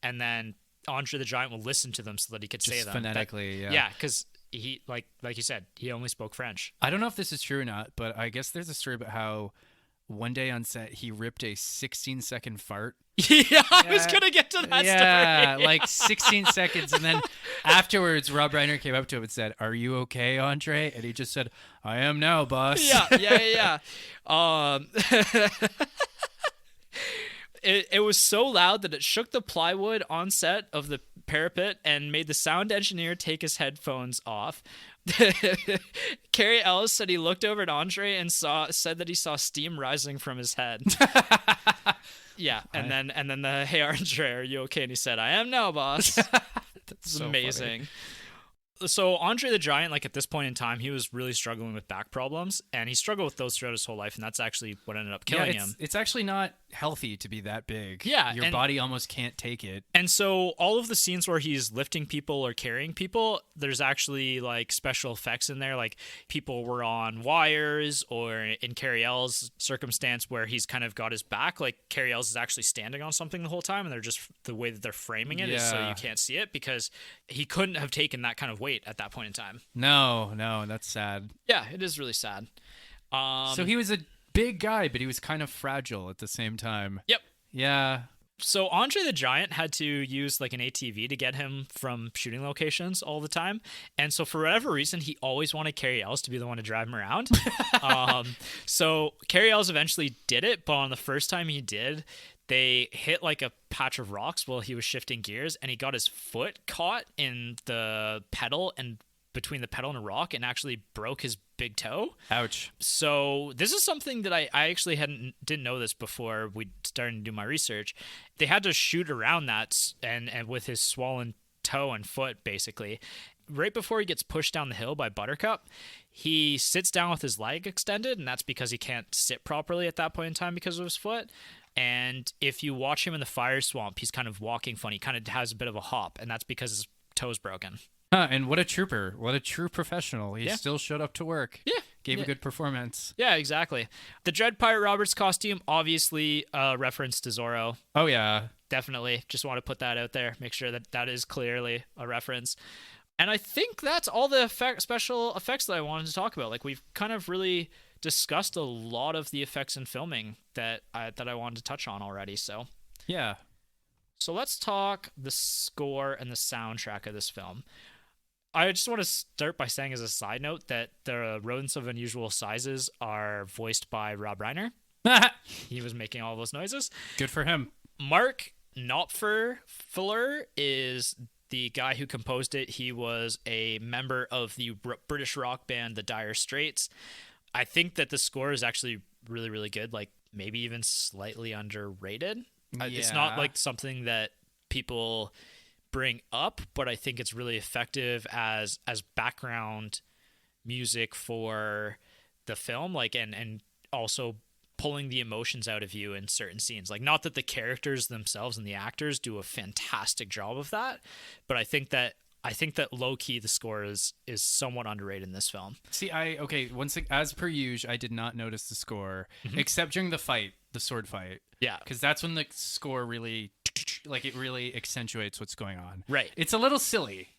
S1: and then Andre the Giant will listen to them so that he could
S2: Just
S1: say them
S2: phonetically.
S1: Yeah, because he like you said, he only spoke French.
S2: I don't know if this is true or not, but I guess there's a story about how one day on set he ripped a 16-second fart.
S1: Yeah, I was gonna get to that story.
S2: Yeah, like 16 seconds, and then afterwards, Rob Reiner came up to him and said, "Are you okay, Andre?" And he just said, "I am now, boss."
S1: Yeah. It was so loud that it shook the plywood on set of the parapet and made the sound engineer take his headphones off. Carrie Ellis said he looked over at Andre and said that he saw steam rising from his head. Yeah, and then the "Hey Andre, are you okay?" And he said, "I am now, boss." That's
S2: so
S1: amazing.
S2: Funny.
S1: So Andre the Giant, like at this point in time, he was really struggling with back problems, and he struggled with those throughout his whole life, and that's actually what ended up killing him.
S2: It's actually not healthy to be that big.
S1: Yeah,
S2: your body almost can't take it.
S1: And so all of the scenes where he's lifting people or carrying people, there's actually like special effects in there, like people were on wires, or in Carrie L's circumstance where he's kind of got his back, like Carrie Ells is actually standing on something the whole time, and they're just the way that they're framing it is so you can't see it, because he couldn't have taken that kind of weight at that point in time.
S2: No, that's sad.
S1: Yeah, it is really sad.
S2: So he was a big guy, but he was kind of fragile at the same time.
S1: Yep.
S2: Yeah.
S1: So Andre the Giant had to use like an ATV to get him from shooting locations all the time. And so for whatever reason, he always wanted Carrie Ells to be the one to drive him around. So Carrie Ells eventually did it, but on the first time he did, they hit like a patch of rocks while he was shifting gears, and he got his foot caught in the pedal and between the pedal and a rock, and actually broke his big toe.
S2: Ouch.
S1: So this is something that I actually didn't know this before we started to do my research. They had to shoot around that and with his swollen toe and foot, basically. Right before he gets pushed down the hill by Buttercup, he sits down with his leg extended, and that's because he can't sit properly at that point in time because of his foot. And if you watch him in the fire swamp, he's kind of walking funny, kind of has a bit of a hop, and that's because his toe's broken.
S2: And what a trooper. What a true professional. He still showed up to work.
S1: Yeah.
S2: Gave a good performance.
S1: Yeah, exactly. The Dread Pirate Roberts costume, obviously a reference to Zorro.
S2: Oh, yeah.
S1: Definitely. Just want to put that out there. Make sure that is clearly a reference. And I think that's all the special effects that I wanted to talk about. Like, we've kind of really discussed a lot of the effects in filming that I wanted to touch on already. So
S2: yeah.
S1: So let's talk the score and the soundtrack of this film. I just want to start by saying as a side note that the Rodents of Unusual Sizes are voiced by Rob Reiner. He was making all those noises.
S2: Good for him.
S1: Mark Knopfler is the guy who composed it. He was a member of the British rock band The Dire Straits. I think that the score is actually really, really good, like maybe even slightly underrated. Yeah. It's not like something that people bring up, but I think it's really effective as background music for the film, like and also pulling the emotions out of you in certain scenes. Like, not that the characters themselves and the actors do a fantastic job of that, but I think that low key the score is somewhat underrated in this film.
S2: See, as per usual, I did not notice the score except during the sword fight.
S1: Yeah,
S2: because that's when the score really, like, it really accentuates what's going on.
S1: Right.
S2: It's a little silly,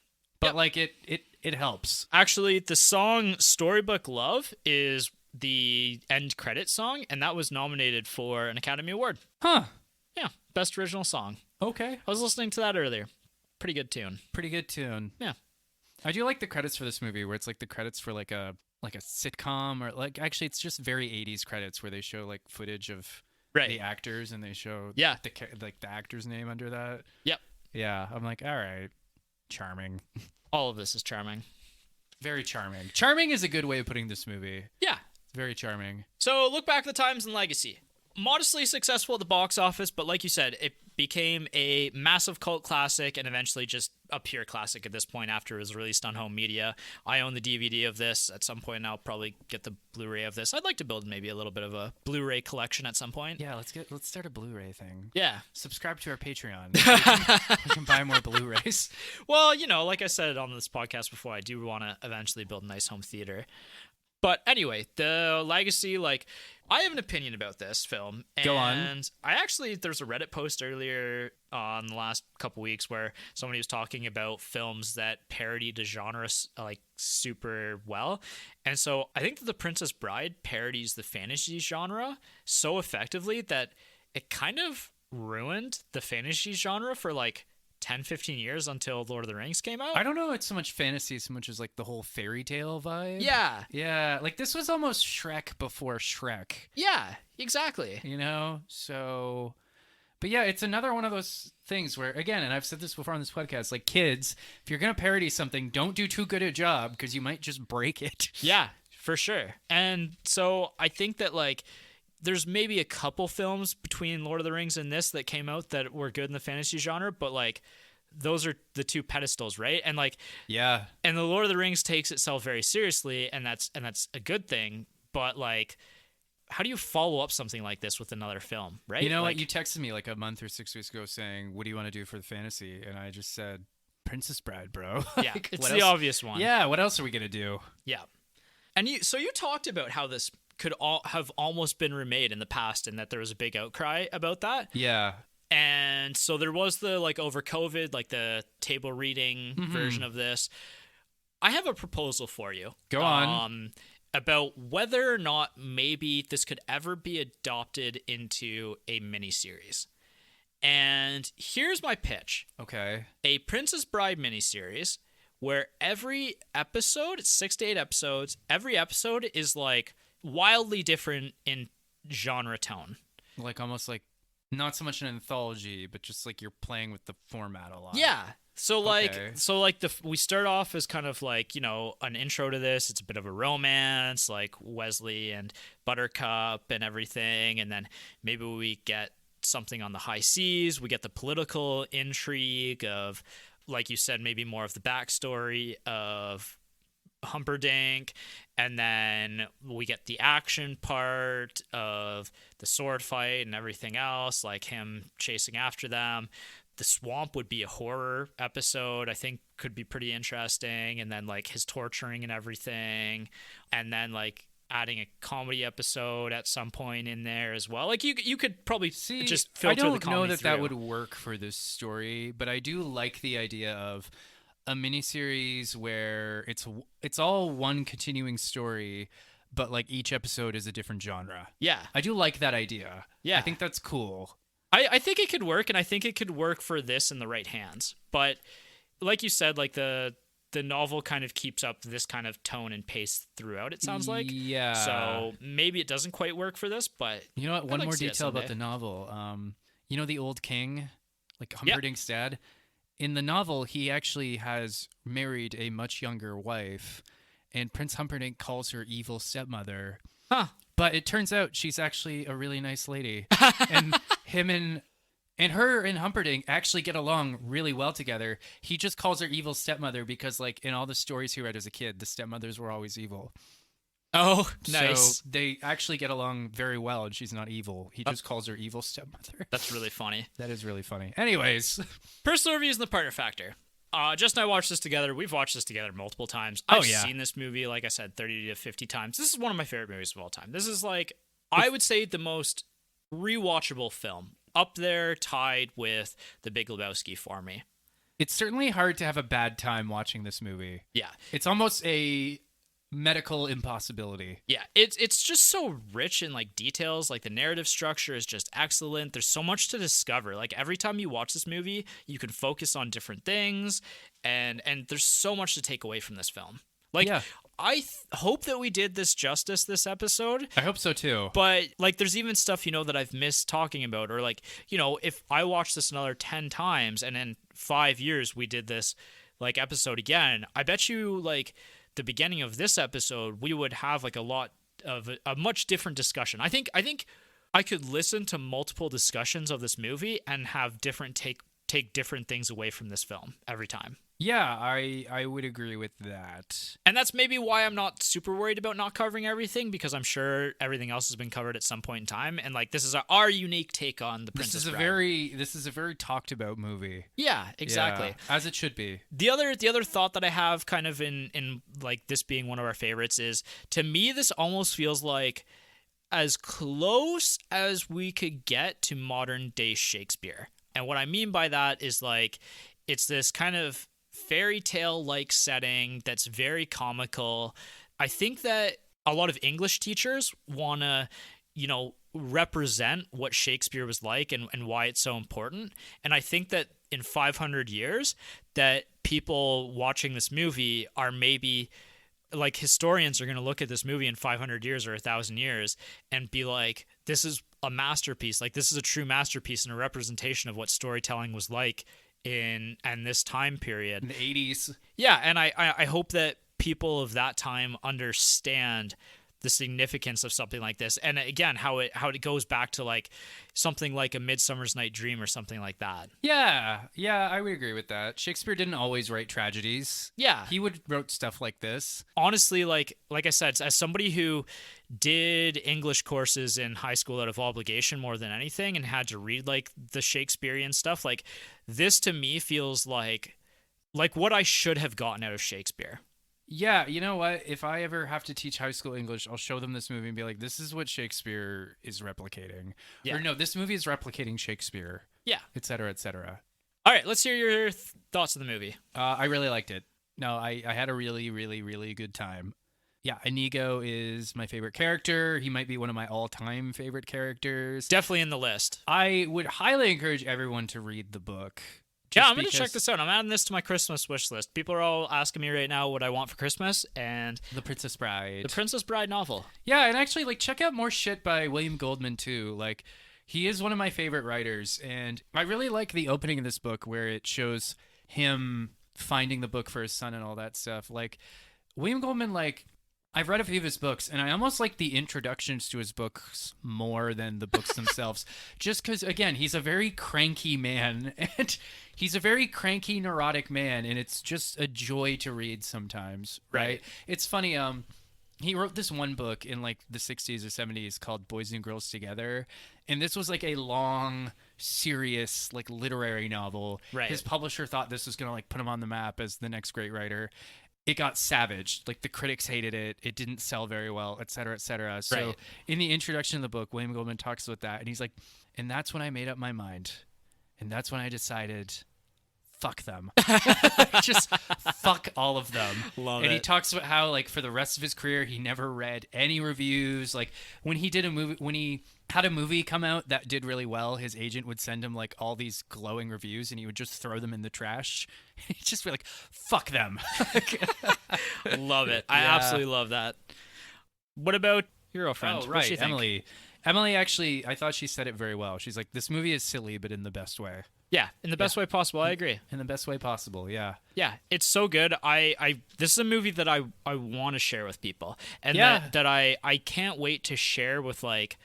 S2: but like it helps.
S1: Actually, the song "Storybook Love" is the end credit song, and that was nominated for an Academy Award.
S2: Huh.
S1: Yeah, best original song.
S2: Okay.
S1: I was listening to that earlier. Pretty good tune.
S2: Pretty good tune.
S1: Yeah.
S2: I do like the credits for this movie where it's like the credits for like a sitcom, or like actually it's just very 80s credits where they show like footage of
S1: Right.
S2: the actors and they show
S1: Yeah.
S2: the actor's name under that.
S1: Yep.
S2: Yeah, I'm like, all right, charming.
S1: All of this is charming.
S2: Very charming. Charming is a good way of putting this movie.
S1: Yeah.
S2: Very charming.
S1: So look back at the times in Legacy. Modestly successful at the box office, but like you said, it became a massive cult classic and eventually just a pure classic at this point after it was released on home media. I own the DVD of this. At some point, I'll probably get the Blu-ray of this. I'd like to build maybe a little bit of a Blu-ray collection at some point.
S2: Yeah, let's start a Blu-ray thing.
S1: Yeah.
S2: Subscribe to our Patreon. We can buy more Blu-rays.
S1: Well, like I said on this podcast before, I do want to eventually build a nice home theater. But anyway, the Legacy, like, I have an opinion about this film. And
S2: Go on.
S1: There's a Reddit post earlier on the last couple weeks where somebody was talking about films that parodied a genre, like, super well. And so I think that The Princess Bride parodies the fantasy genre so effectively that it kind of ruined the fantasy genre for, like, 10, 15 years until Lord of the Rings came out.
S2: I don't know it's so much fantasy so much as like the whole fairy tale vibe.
S1: Yeah.
S2: Yeah, like this was almost Shrek before Shrek.
S1: Yeah, exactly.
S2: So but yeah, it's another one of those things where, again, and I've said this before on this podcast, like, kids, if you're going to parody something, don't do too good a job because you might just break it.
S1: Yeah, for sure. And so I think that, like, there's maybe a couple films between Lord of the Rings and this that came out that were good in the fantasy genre, but, like, those are the two pedestals, right? And, like,
S2: yeah,
S1: and the Lord of the Rings takes itself very seriously, and that's a good thing. But, like, how do you follow up something like this with another film, right?
S2: You know
S1: like,
S2: what? You texted me like a month or 6 weeks ago saying, "What do you want to do for the fantasy?" And I just said, "Princess Bride, bro."
S1: Yeah,
S2: Like,
S1: it's
S2: what
S1: the
S2: else?
S1: obvious one.
S2: Yeah, what else are we gonna do?
S1: Yeah. And you talked about how this could have almost been remade in the past and that there was a big outcry about that.
S2: Yeah.
S1: And so there was the, like, over COVID, like, the table reading version of this. I have a proposal for you.
S2: Go on.
S1: About whether or not maybe this could ever be adopted into a miniseries. And here's my pitch.
S2: Okay.
S1: A Princess Bride miniseries where every episode, 6 to 8 episodes, every episode is, like, wildly different in genre tone.
S2: Like almost like not so much an anthology, but just like you're playing with the format a lot.
S1: Yeah. So like,
S2: Okay.
S1: we start off as kind of like, an intro to this. It's a bit of a romance, like Wesley and Buttercup and everything. And then maybe we get something on the high seas. We get the political intrigue of, like you said, maybe more of the backstory of Humperdinck, and then we get the action part of the sword fight and everything else, like him chasing after them. The swamp would be a horror episode, I think, could be pretty interesting, and then, like, his torturing and everything, and then, like, adding a comedy episode at some point in there as well. Like, you could probably just filter the comedy
S2: I don't know that
S1: through.
S2: would work for this story, but I do like the idea of a miniseries where it's all one continuing story, but, like, each episode is a different genre.
S1: Yeah.
S2: I do like that idea.
S1: Yeah.
S2: I think that's cool.
S1: I think it could work, and I think it could work for this in the right hands. But like you said, like, the novel kind of keeps up this kind of tone and pace throughout, it sounds like.
S2: Yeah.
S1: So maybe it doesn't quite work for this, but
S2: you know what?
S1: I'd
S2: One
S1: like
S2: more
S1: to see it
S2: detail about the
S1: someday.
S2: novel. The old king, like Humperdinck's dad? In the novel, he actually has married a much younger wife, and Prince Humperdinck calls her evil stepmother.
S1: Huh.
S2: But it turns out she's actually a really nice lady. And him and her and Humperdinck actually get along really well together. He just calls her evil stepmother because, like, in all the stories he read as a kid, the stepmothers were always evil.
S1: Oh, nice.
S2: So they actually get along very well, and she's not evil. He just calls her evil stepmother.
S1: That's really funny.
S2: That is really funny. Anyways.
S1: Personal reviews and the partner factor. Just and I watched this together. We've watched this together multiple times.
S2: Oh,
S1: I've
S2: yeah.
S1: seen this movie, like I said, 30 to 50 times. This is one of my favorite movies of all time. This is, like, I would say, the most rewatchable film. Up there, tied with The Big Lebowski for me.
S2: It's certainly hard to have a bad time watching this movie.
S1: Yeah.
S2: It's almost a medical impossibility.
S1: Yeah, it's just so rich in like details. Like the narrative structure is just excellent. There's so much to discover. Like every time you watch this movie, you can focus on different things, and there's so much to take away from this film. Like
S2: Yeah.
S1: I hope that we did this justice this episode.
S2: I hope so too.
S1: But like there's even stuff, that I've missed talking about, or like, if I watch this another 10 times and in 5 years we did this like episode again, I bet you like the beginning of this episode we would have like a lot of a much different discussion. I think I could listen to multiple discussions of this movie and have different take different things away from this film every time.
S2: Yeah, I would agree with that.
S1: And that's maybe why I'm not super worried about not covering everything, because I'm sure everything else has been covered at some point in time. And like this is our unique take on the Princess Bride.
S2: This is a very talked about movie.
S1: Yeah, exactly.
S2: Yeah, as it should be.
S1: The other thought that I have kind of in like this being one of our favorites is, to me this almost feels like as close as we could get to modern day Shakespeare. And what I mean by that is like it's this kind of fairy tale like setting that's very comical. I think that a lot of English teachers want to, represent what Shakespeare was like and why it's so important. And I think that in 500 years that people watching this movie are maybe like historians are going to look at this movie in 500 years or 1,000 years and be like, this is a masterpiece. Like this is a true masterpiece and a representation of what storytelling was like in this time period
S2: in the 80s.
S1: Yeah, and I hope that people of that time understand the significance of something like this, and again how it goes back to like something like A Midsummer's Night Dream or something like that.
S2: Yeah, I would agree with that. Shakespeare didn't always write tragedies.
S1: Yeah,
S2: he wrote stuff like this.
S1: Honestly, like I said, as somebody who did English courses in high school out of obligation more than anything and had to read like the Shakespearean stuff, like this to me feels like what I should have gotten out of Shakespeare.
S2: Yeah, you know what? If I ever have to teach high school English, I'll show them this movie and be like, this is what Shakespeare is replicating. Yeah. Or no, this movie is replicating Shakespeare.
S1: Yeah.
S2: Et cetera, et cetera.
S1: All right, let's hear your thoughts of the movie.
S2: I really liked it. No, I had a really, really, really good time. Yeah, Inigo is my favorite character. He might be one of my all-time favorite characters.
S1: Definitely in the list.
S2: I would highly encourage everyone to read the book.
S1: Yeah, I'm going to check this out. I'm adding this to my Christmas wish list. People are all asking me right now what I want for Christmas, and
S2: The Princess Bride.
S1: The Princess Bride novel.
S2: Yeah, and actually, like, check out more shit by William Goldman, too. Like, he is one of my favorite writers, and I really like the opening of this book where it shows him finding the book for his son and all that stuff. Like, William Goldman, like, I've read a few of his books, and I almost like the introductions to his books more than the books themselves. Just because, again, he's a very cranky man, and he's a very cranky, neurotic man, and it's just a joy to read sometimes, right? It's funny, he wrote this one book in, like, the 60s or 70s called Boys and Girls Together, and this was, like, a long, serious, like, literary novel.
S1: Right.
S2: His publisher thought this was going to, like, put him on the map as the next great writer. It got savaged. Like, the critics hated it. It didn't sell very well, et cetera, et cetera. So in the introduction of the book, William Goldman talks about that, and he's like, and that's when I made up my mind. And that's when I decided, fuck them. Just fuck all of them.
S1: Love
S2: and
S1: it.
S2: He talks about how, like, for the rest of his career, he never read any reviews. Like, when he had a movie come out that did really well, his agent would send him, like, all these glowing reviews, and he would just throw them in the trash. He'd just be like, fuck them.
S1: Love it. I absolutely love that. What about your girlfriend?
S2: Oh, right, what Emily. Emily, actually, I thought she said it very well. She's like, this movie is silly, but in the best way.
S1: Yeah, in the best way possible. I agree.
S2: In the best way possible, yeah.
S1: Yeah, it's so good. This is a movie that I want to share with people. And that I can't wait to share with, like,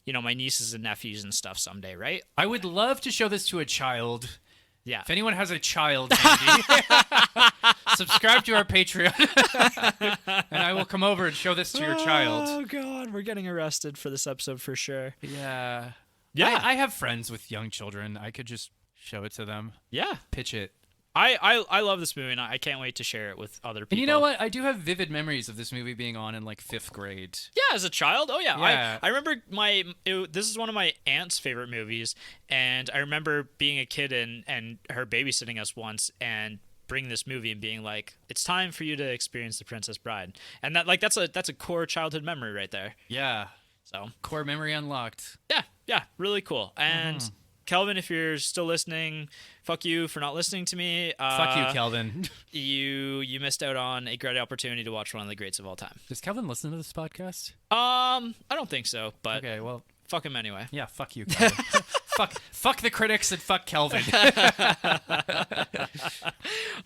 S1: my nieces and nephews and stuff someday, right?
S2: I would love to show this to a child.
S1: Yeah.
S2: If anyone has a child, handy, subscribe to our Patreon, and I will come over and show this to your child.
S1: Oh, God, we're getting arrested for this episode for sure.
S2: Yeah.
S1: Yeah.
S2: I have friends with young children. I could just show it to them.
S1: Yeah.
S2: Pitch it.
S1: I love this movie, and I can't wait to share it with other people.
S2: And you know what? I do have vivid memories of this movie being on in, like, 5th grade.
S1: Yeah, as a child. Oh,
S2: yeah.
S1: I remember this is one of my aunt's favorite movies, and I remember being a kid and her babysitting us once, and bring this movie and being like, it's time for you to experience The Princess Bride. And that's a core childhood memory right there.
S2: Yeah.
S1: So
S2: Core memory unlocked.
S1: yeah, really cool. And Kelvin, if you're still listening, fuck you for not listening to me.
S2: Fuck you, Kelvin.
S1: You missed out on a great opportunity to watch one of the greats of all time.
S2: Does Kelvin listen to this podcast?
S1: I don't think so, but
S2: Okay, well,
S1: fuck him anyway.
S2: yeah, fuck you, Kelvin. fuck the critics and fuck Kelvin.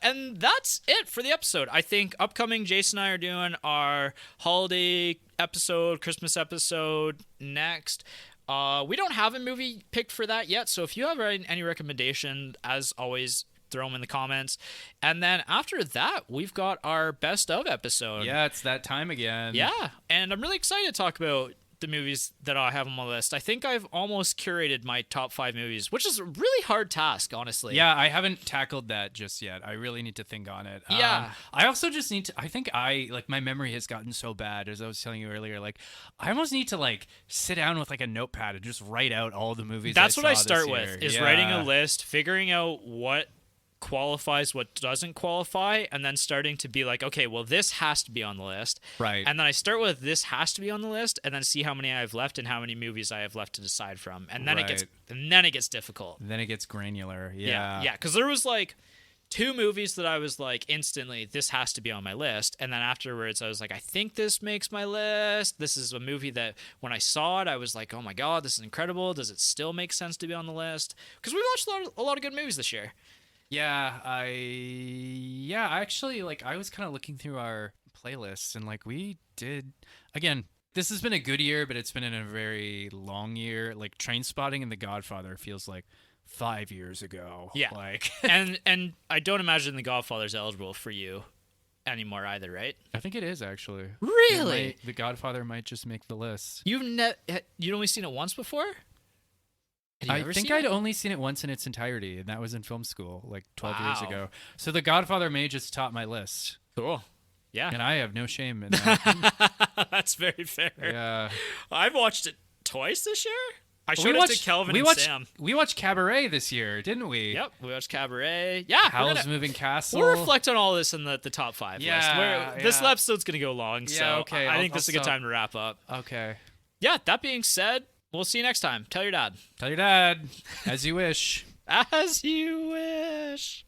S1: And that's it for the episode. I think upcoming, Jason and I are doing our holiday episode, Christmas episode next. We don't have a movie picked for that yet, so if you have any recommendation, as always, throw them in the comments. And then after that, we've got our best of episode.
S2: Yeah, it's that time again.
S1: Yeah, and I'm really excited to talk about the movies that I have on my list. I think I've almost curated my top 5 movies, which is a really hard task, honestly.
S2: Yeah, I haven't tackled that just yet. I really need to think on it.
S1: Yeah.
S2: I also just need to, I think my memory has gotten so bad, as I was telling you earlier, like, I almost need to, like, sit down with, like, a notepad and just write out all the movies
S1: That's what I
S2: saw
S1: start
S2: this
S1: with,
S2: year.
S1: is
S2: Yeah.
S1: writing a list, figuring out what qualifies, what doesn't qualify, and then starting to be like, okay, well, this has to be on the list.
S2: Right.
S1: And then I start with this has to be on the list, and then see how many I have left and how many movies I have left to decide from. And then it gets difficult.
S2: Then it gets granular.
S1: Yeah. Because there was like 2 movies that I was like instantly, this has to be on my list. And then afterwards I was like, I think this makes my list. This is a movie that when I saw it, I was like, oh my God, this is incredible. Does it still make sense to be on the list? Because we watched a lot of good movies this year.
S2: Yeah, actually, like, I was kind of looking through our playlists, and like, we did, again, this has been a good year, but it's been in a very long year. Like, Trainspotting and The Godfather feels like 5 years ago.
S1: Yeah.
S2: Like,
S1: and I don't imagine The Godfather's eligible for you anymore either, right?
S2: I think it is, actually.
S1: Really?
S2: The Godfather might just make the list.
S1: You'd only seen it once before?
S2: I think I'd only seen it once in its entirety, and that was in film school, like 12 years ago. So The Godfather may just top my list.
S1: Cool. Yeah.
S2: And I have no shame in that.
S1: That's very fair.
S2: Yeah.
S1: I've watched it twice this year. I showed it to Kelvin and Sam.
S2: We watched Cabaret this year, didn't we?
S1: Yep, we watched Cabaret. Yeah.
S2: Howl's Moving Castle.
S1: We'll reflect on all this in the top 5 list. This episode's going to go long, so
S2: okay.
S1: I think this is a good time to wrap up.
S2: Okay.
S1: Yeah, that being said, we'll see you next time. Tell your dad.
S2: Tell your dad. As you wish.
S1: As you wish.